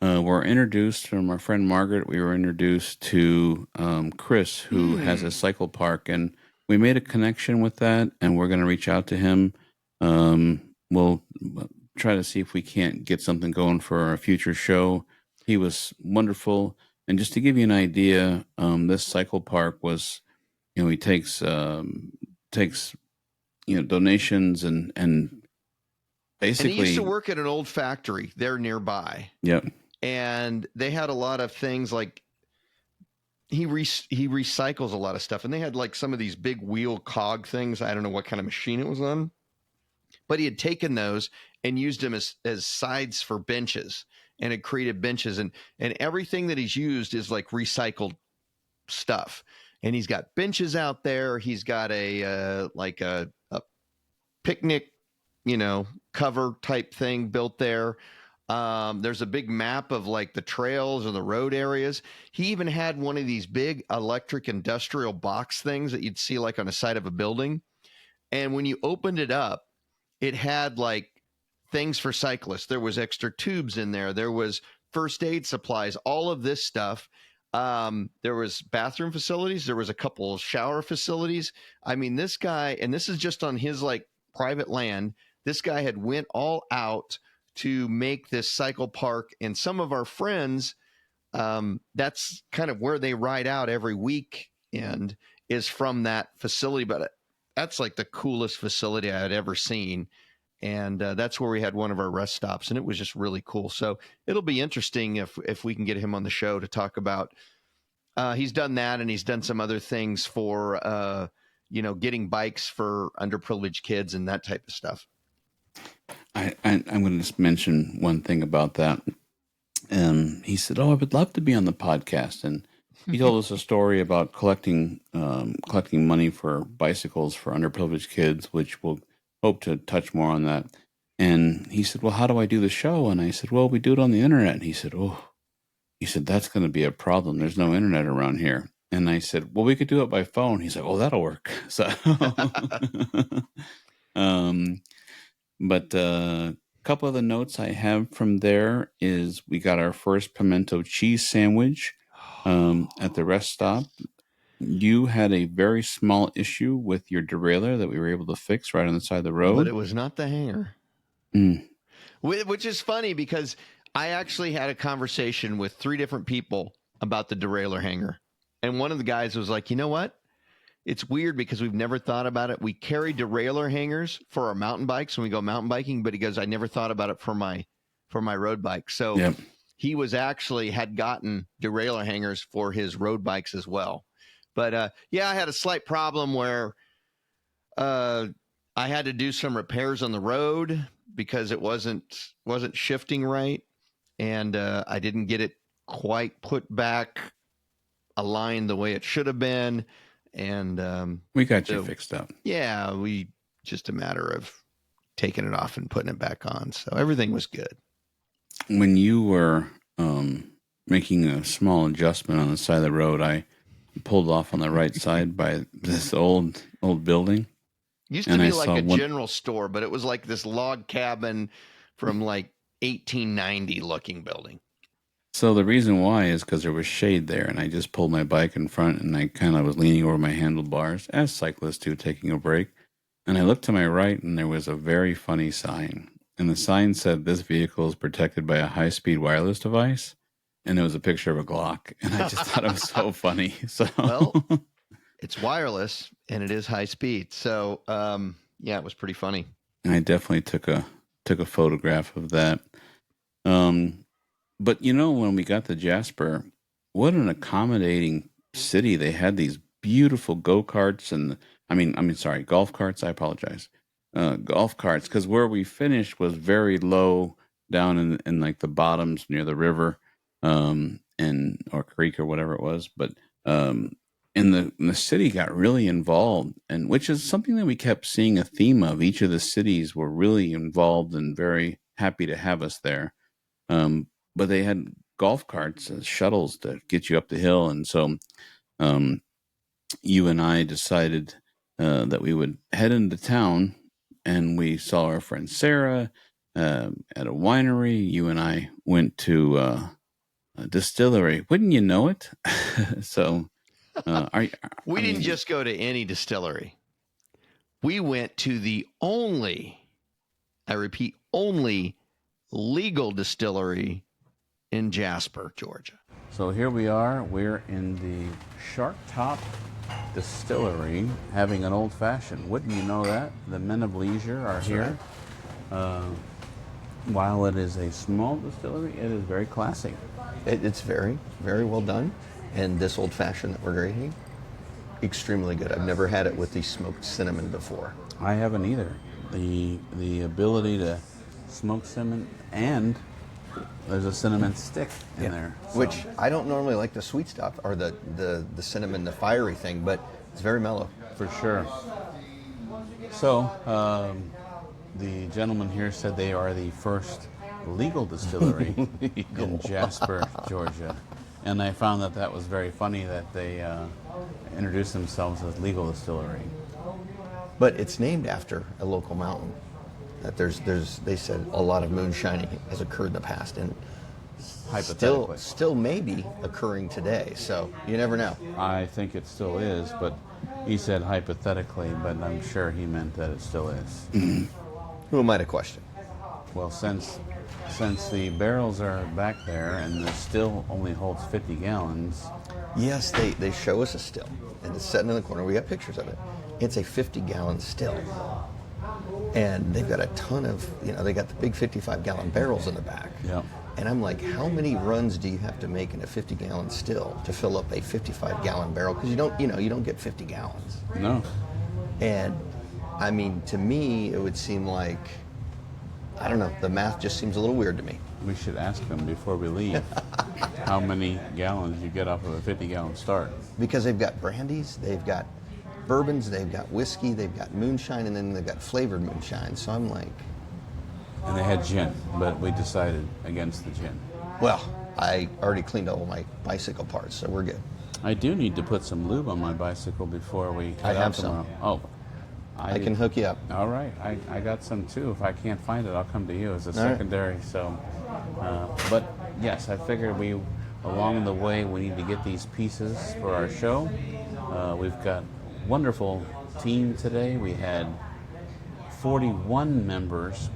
were introduced from our friend Margaret. We were introduced to Chris, who has a cycle park, and we made a connection with that, and we're going to reach out to him. We'll try to see if we can't get something going for a future show. He was wonderful. And just to give you an idea, this cycle park was, he takes donations and basically. And he used to work at an old factory there nearby. Yep. And they had a lot of things like he recycles a lot of stuff. And they had like some of these big wheel cog things. I don't know what kind of machine it was on, but he had taken those and used them as sides for benches, and had created benches, and everything that he's used is like recycled stuff. And he's got benches out there. He's got a picnic, cover type thing built there. There's a big map of like the trails or the road areas. He even had one of these big electric industrial box things that you'd see like on the side of a building. And when you opened it up, it had like things for cyclists. There was extra tubes in there. There was first aid supplies, all of this stuff. There was bathroom facilities. There was a couple of shower facilities. I mean, this guy, and this is just on his like private land. This guy had went all out to make this cycle park, and some of our friends, that's kind of where they ride out every week, and is from that facility. But that's like the coolest facility I had ever seen. And that's where we had one of our rest stops, and it was just really cool. So it'll be interesting if we can get him on the show to talk about. He's done that, and he's done some other things for getting bikes for underprivileged kids and that type of stuff. I'm going to just mention one thing about that. He said, "Oh, I would love to be on the podcast," and he told us a story about collecting money for bicycles for underprivileged kids, which we'll hope to touch more on that. And he said, "Well, how do I do the show?" And I said, "Well, we do it on the internet." And he said, "That's going to be a problem. There's no internet around here." And I said, "Well, we could do it by phone." He said, "Oh, that'll work." So, but a couple of the notes I have from there is we got our first pimento cheese sandwich at the rest stop. You had a very small issue with your derailleur that we were able to fix right on the side of the road. But it was not the hanger. Which is funny because I actually had a conversation with 3 different people about the derailleur hanger. And one of the guys was like, "You know what? It's weird because we've never thought about it. We carry derailleur hangers for our mountain bikes when we go mountain biking, but he goes, I never thought about it for my road bike." So he was actually had gotten derailleur hangers for his road bikes as well. But I had a slight problem where I had to do some repairs on the road because it wasn't shifting right, and I didn't get it quite put back aligned the way it should have been. And we got you fixed up. Yeah, we just a matter of taking it off and putting it back on. So everything was good. When you were making a small adjustment on the side of the road, I pulled off on the right side by this old building. Used to be like a general store, but it was like this log cabin from like 1890 looking building. So the reason why is because there was shade there, and I just pulled my bike in front, and I kind of was leaning over my handlebars, as cyclists do, taking a break. And I looked to my right, and there was a very funny sign. And the sign said, "This vehicle is protected by a high-speed wireless device." And it was a picture of a Glock. And I just thought it was so funny. So, Well, it's wireless, and it is high speed. So, yeah, it was pretty funny. I definitely took a photograph of that. But when we got to Jasper, what an accommodating city. They had these beautiful go-karts and sorry, golf carts. I apologize. Golf carts, because where we finished was very low down in like the bottoms near the river, and or creek or whatever it was. But and the city got really involved, and which is something that we kept seeing a theme of. Each of the cities were really involved and very happy to have us there. But they had golf carts, shuttles to get you up the hill, and so um, you and I decided that we would head into town, and we saw our friend Sarah at a winery. You and I went to a distillery. Wouldn't you know it? So, We didn't just go to any distillery. We went to the only, I repeat, only legal distillery in Jasper, Georgia. So here we are. We're in the Shark Top Distillery having an old fashioned. Wouldn't you know that? The men of leisure are here. While it is a small distillery, it is very classy. It's very, very well done. And this old fashioned that we're drinking, extremely good. I've never had it with the smoked cinnamon before. I haven't either. The ability to smoke cinnamon, and there's a cinnamon stick in there. So. Which I don't normally like the sweet stuff, or the cinnamon, the fiery thing, but it's very mellow. For sure. So, the gentleman here said they are the first legal distillery in Jasper, Georgia. And I found that was very funny that they introduced themselves as legal distillery. But it's named after a local mountain. That they said a lot of moonshining has occurred in the past, and still maybe occurring today. So you never know. I think it still is, but he said hypothetically, but I'm sure he meant that it still is. Who am I to question? Well, since the barrels are back there and the still only holds 50 gallons. Yes, they show us a still, and it's sitting in the corner. We got pictures of it. It's a 50-gallon still. And they've got a ton of, they got the big 55-gallon barrels in the back. Yep. And I'm like, how many runs do you have to make in a 50-gallon still to fill up a 55-gallon barrel? Because you don't get 50 gallons. No. And I mean, to me, it would seem like, I don't know, the math just seems a little weird to me. We should ask them before we leave how many gallons you get off of a 50-gallon start. Because they've got brandies, they've got bourbons, they've got whiskey, they've got moonshine, and then they've got flavored moonshine. So I'm like... And they had gin, but we decided against the gin. Well, I already cleaned all my bicycle parts, so we're good. I do need to put some lube on my bicycle before we head out tomorrow. Oh, I can hook you up. All right, I got some too. If I can't find it, I'll come to you as a secondary. Right. So, but yes, I figured along the way, we need to get these pieces for our show. We've got a wonderful team today. We had 41 members,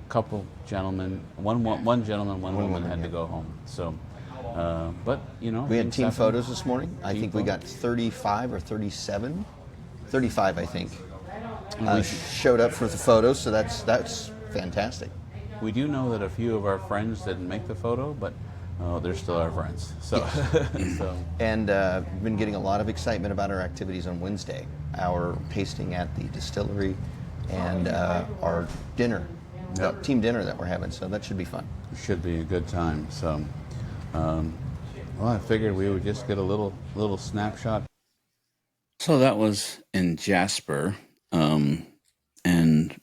a couple gentlemen, one gentleman, one woman had to go home. So, but we had team photos this morning. I think we got 35 or 37, 35, I think. Showed up for the photos, so that's fantastic. We do know that a few of our friends didn't make the photo, but they're still our friends. So, And we've been getting a lot of excitement about our activities on Wednesday, our tasting at the distillery, and our dinner, team dinner that we're having. So that should be fun. It should be a good time. So, I figured we would just get a little snapshot. So that was in Jasper. And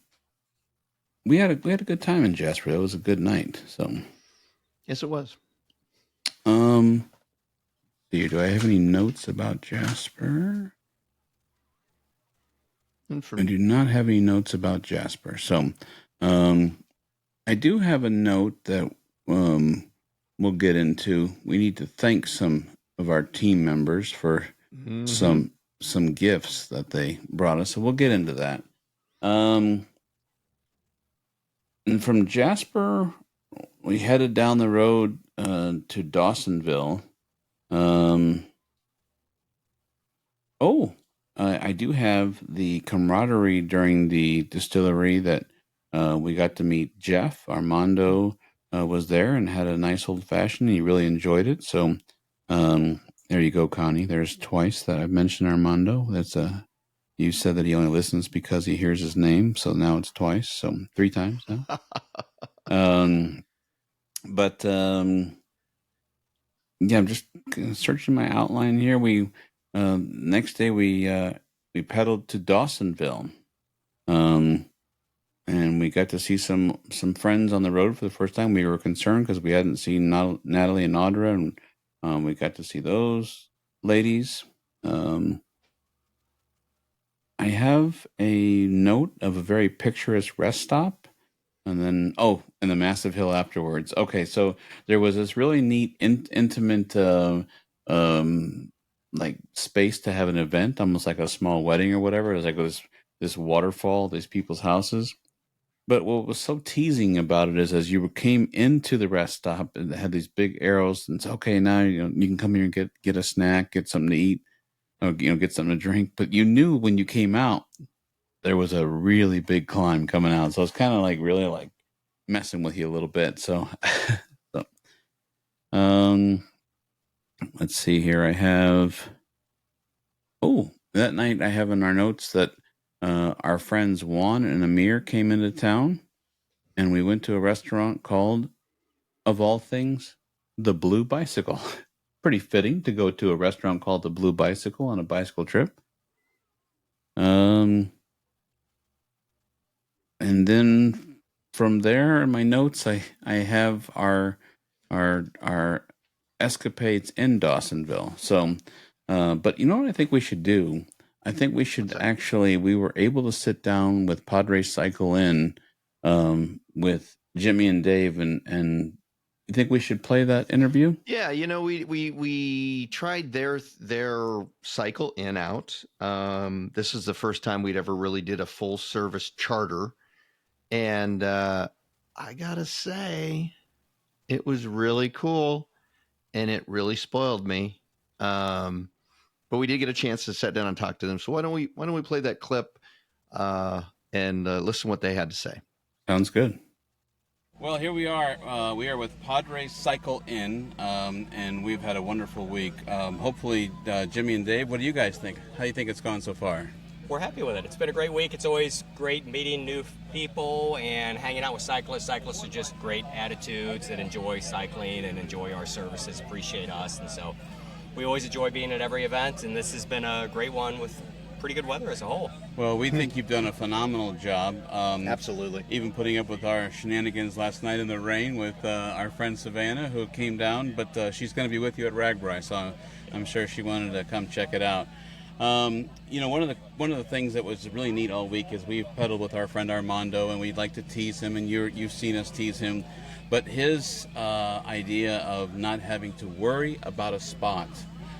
we had a good time in Jasper. It was a good night. So, yes, it was. Do I have any notes about Jasper? I do not have any notes about Jasper. So, I do have a note that we'll get into. We need to thank some of our team members for some gifts that they brought us. So we'll get into that. And from Jasper, we headed down the road to Dawsonville. I do have the camaraderie during the distillery that we got to meet Jeff. Armando was there and had a nice old fashioned. He really enjoyed it. So there you go, Connie. There's twice that I've mentioned Armando. You said that he only listens because he hears his name. So now it's twice. So 3 times now. Yeah, I'm just searching my outline here. We next day we pedaled to Dawsonville, and we got to see some friends on the road for the first time. We were concerned because we hadn't seen Natalie and Audra, and we got to see those ladies. I have a note of a very picturesque rest stop. And then, and the massive hill afterwards. Okay, so there was this really neat, intimate, like space to have an event, almost like a small wedding or whatever. It was like this waterfall, these people's houses. But what was so teasing about it is, as you came into the rest stop, it had these big arrows, and it's okay. Now you can come here and get a snack, get something to eat, or get something to drink. But you knew when you came out, there was a really big climb coming out. So it's kind of like really like messing with you a little bit. So, let's see here. I have, that night I have in our notes that our friends Juan and Amir came into town and we went to a restaurant called, of all things, the Blue Bicycle. Pretty fitting to go to a restaurant called the Blue Bicycle on a bicycle trip. And then from there in my notes, I have our escapades in Dawsonville. So, but you know what I think we should do? I think we should we were able to sit down with Padre Cycle Inn with Jimmy and Dave, and you think we should play that interview? Yeah, we tried their Cycle Inn out. This is the first time we'd ever really did a full service charter. And I gotta say, it was really cool, and it really spoiled me. But we did get a chance to sit down and talk to them. So why don't we play that clip and listen what they had to say? Sounds good. Well, here we are. We are with Padre Cycle Inn, and we've had a wonderful week. Hopefully, Jimmy and Dave, what do you guys think? How do you think it's gone so far? We're happy with it. It's been a great week. It's always great meeting new people and hanging out with cyclists. Cyclists are just great attitudes that enjoy cycling and enjoy our services, appreciate us. And so we always enjoy being at every event, and this has been a great one with pretty good weather as a whole. Well, we think you've done a phenomenal job. Absolutely. Even putting up with our shenanigans last night in the rain with our friend Savannah, who came down, but she's going to be with you at Ragbri, so I'm sure she wanted to come check it out. One of the things that was really neat all week is we've pedaled with our friend Armando, and we'd like to tease him, and you've seen us tease him. But his idea of not having to worry about a spot,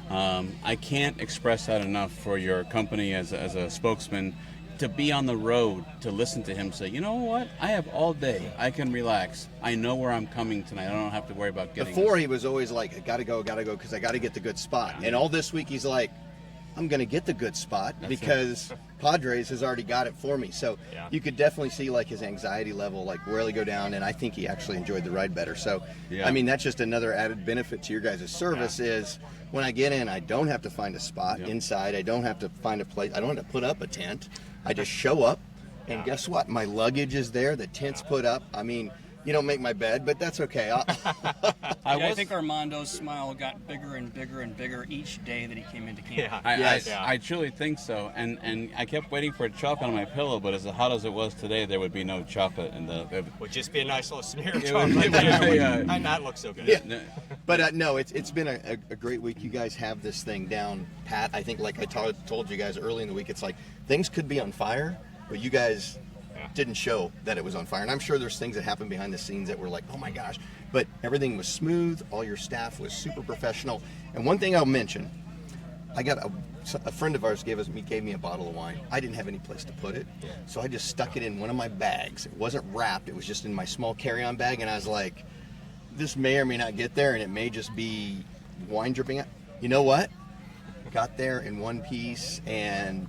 I can't express that enough for your company as a spokesman, to be on the road, to listen to him say, you know what, I have all day, I can relax, I know where I'm coming tonight, I don't have to worry about getting Before he was always like, I gotta go because I gotta get the good spot. And all this week he's like, I'm going to get the good spot because Padres has already got it for me. So you could definitely see like his anxiety level like really go down, and I think he actually enjoyed the ride better. So, I mean, that's just another added benefit to your guys' service is when I get in, I don't have to find a spot inside. I don't have to find a place. I don't have to put up a tent. I just show up, and guess what? My luggage is there. The tent's put up. I mean, you don't make my bed, but that's okay. I think Armando's smile got bigger and bigger and bigger each day that he came into camp. I truly think so. And I kept waiting for a chocolate on my pillow, but as hot as it was today, there would be no chocolate. It would just be a nice little smear of chocolate. Might not look so good. Yeah. But no, it's been a great week. You guys have this thing down pat. I think like I told you guys early in the week, it's like things could be on fire, but you guys didn't show that it was on fire. And I'm sure there's things that happened behind the scenes that were like, oh my gosh, but everything was smooth. All your staff was super professional. And one thing I'll mention, I got a friend of ours gave me a bottle of wine. I didn't have any place to put it, so I just stuck it in one of my bags. It wasn't wrapped, it was just in my small carry-on bag, and I was like, this may or may not get there, and it may just be wine dripping out. You know what? Got there in one piece, and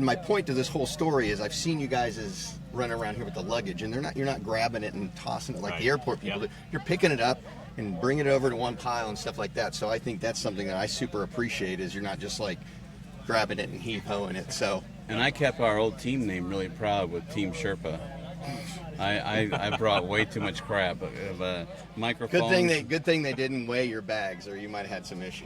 my point to this whole story is I've seen you guys run around here with the luggage, and you're not grabbing it and tossing it like the airport people do. You're picking it up and bring it over to one pile and stuff like that. So I think that's something that I super appreciate, is you're not just like grabbing it and heave-hoing it. So, and I kept our old team name really proud with Team Sherpa. I brought way too much crap of microphones. Good thing they didn't weigh your bags, or you might have had some issue.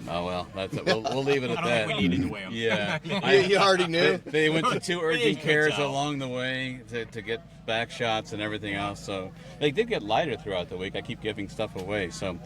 Oh well, we'll leave it at that. We needed to weigh them. Yeah, you already knew. They went to 2 urgent cares along the way to get back shots and everything else. So they did get lighter throughout the week. I keep giving stuff away. So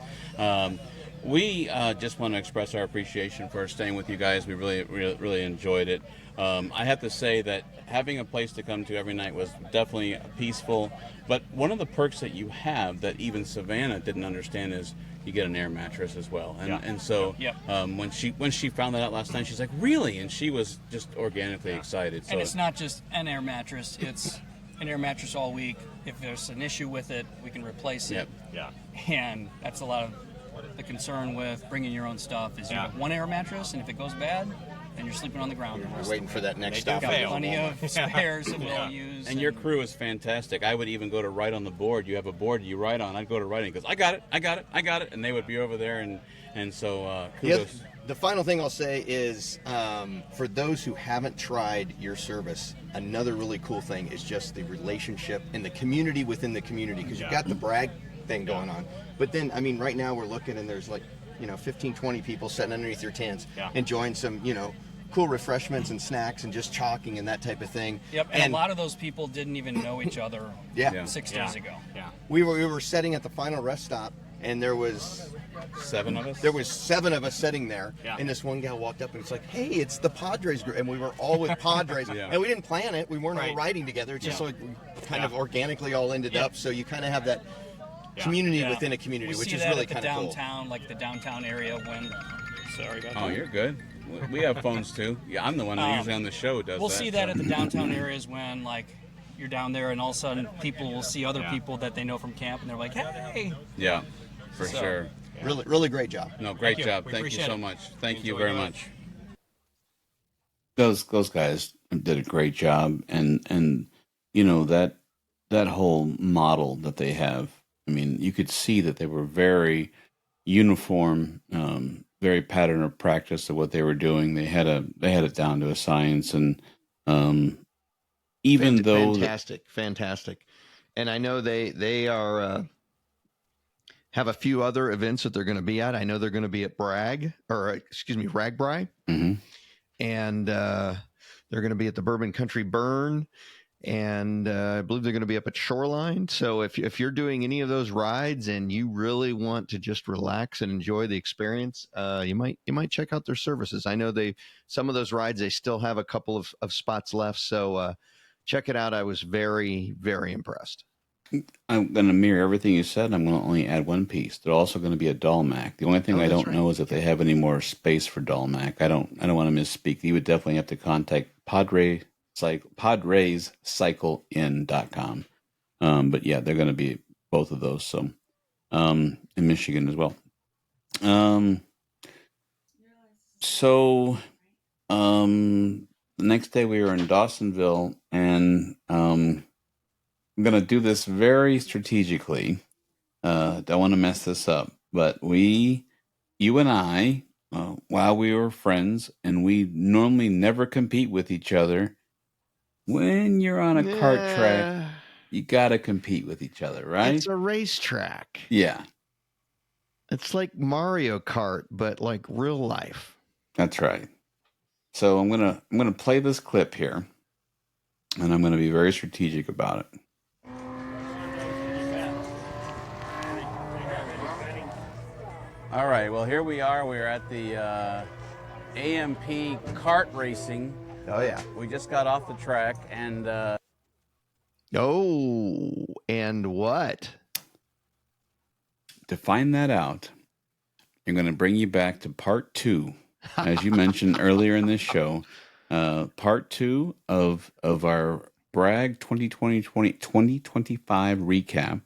we just want to express our appreciation for staying with you guys. We really enjoyed it. I have to say that having a place to come to every night was definitely peaceful. But one of the perks that you have that even Savannah didn't understand is you get an air mattress as well. And so when she found that out last night, she's like, really? And she was just organically excited. So and it's not just an air mattress, it's an air mattress all week. If there's an issue with it, we can replace it. Yeah. And that's a lot of the concern with bringing your own stuff is you have one air mattress, and if it goes bad, then you're sleeping on the ground. We're waiting for that next stop. Got plenty of spares that we'll use. And your crew is fantastic. I would even go to write on the board. You have a board you write on. I'd go to writing because I got it, and they would be over there. And so kudos. The final thing I'll say is for those who haven't tried your service, another really cool thing is just the relationship and the community within the community, because you've got the brag thing going on. But then, I mean, right now we're looking and there's like, 15, 20 people sitting underneath your tents enjoying some, cool refreshments and snacks and just chalking and that type of thing. Yep, and a lot of those people didn't even know each other 6 days ago. Yeah. We were sitting at the final rest stop, and there was 7 of us? There was 7 of us sitting there, and this one gal walked up and was like, hey, it's the Padres group, and we were all with Padres. And we didn't plan it. We weren't all riding together. It's just like we kind of organically all ended up, so you kind of have that community within a community, which is really kind of cool. Downtown, like the downtown area when... Sorry about that. Oh, you're good. We have phones too. Yeah, I'm the one that usually on the show does that. We'll see that at the downtown areas when, like, you're down there and all of a sudden people will see other people that they know from camp and they're like, hey! Yeah, for sure. Really, really great job. No, great job. Thank you so much. Thank you very much. Those guys did a great job, and that whole model that they have. I mean, you could see that they were very uniform, very pattern of practice of what they were doing. They had it down to a science, and even though fantastic. And I know they are have a few other events that they're going to be at. I know they're going to be at Ragbri, and they're going to be at the Bourbon Country Burn. And I believe they're going to be up at Shoreline. So if you're doing any of those rides and you really want to just relax and enjoy the experience, you might check out their services. I know some of those rides, they still have a couple of spots left. So check it out. I was very, very impressed. I'm going to mirror everything you said. I'm going to only add one piece. They're also going to be at Dolmac. The only thing I don't know is if they have any more space for Dolmac. I don't want to misspeak. You would definitely have to contact Padre Cycle Inn.com. But yeah, they're going to be both of those. So, in Michigan as well. The next day we were in Dawsonville, and I'm going to do this very strategically. Don't want to mess this up, but you and I, while we were friends, and we normally never compete with each other. When you're on a kart track, you got to compete with each other, right? It's a racetrack. Yeah. It's like Mario Kart, but like real life. That's right. So I'm gonna play this clip here, and I'm gonna be very strategic about it. All right. Well, here we are. We're at the AMP kart racing Oh yeah. We just got off the track, and Oh, and what? to find that out, I'm going to bring you back to part 2, as you mentioned earlier in this show. Part 2 of our Bragg 2025 recap.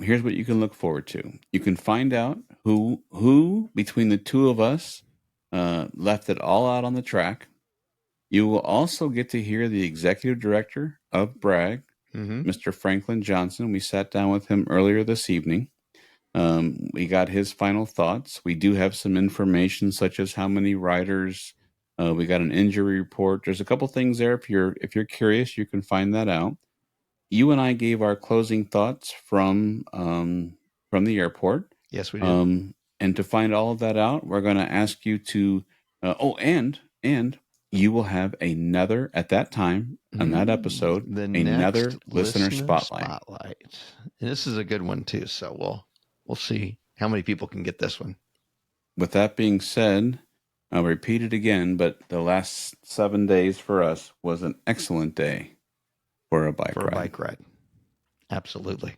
Here's what you can look forward to. You can find out who between the two of us left it all out on the track. You will also get to hear the executive director of Bragg, Mr. Franklin Johnson. We sat down with him earlier this evening. We got his final thoughts. We do have some information such as how many riders. We got an injury report. There's a couple things there. If you're curious, you can find that out. You and I gave our closing thoughts from the airport. Yes, we did. And to find all of that out, we're going to ask you to. And you will have another at that time on that episode. Another listener spotlight. And this is a good one too. So we'll see how many people can get this one. With that being said, I'll repeat it again, but the last 7 days for us was an excellent day for a bike ride. Absolutely.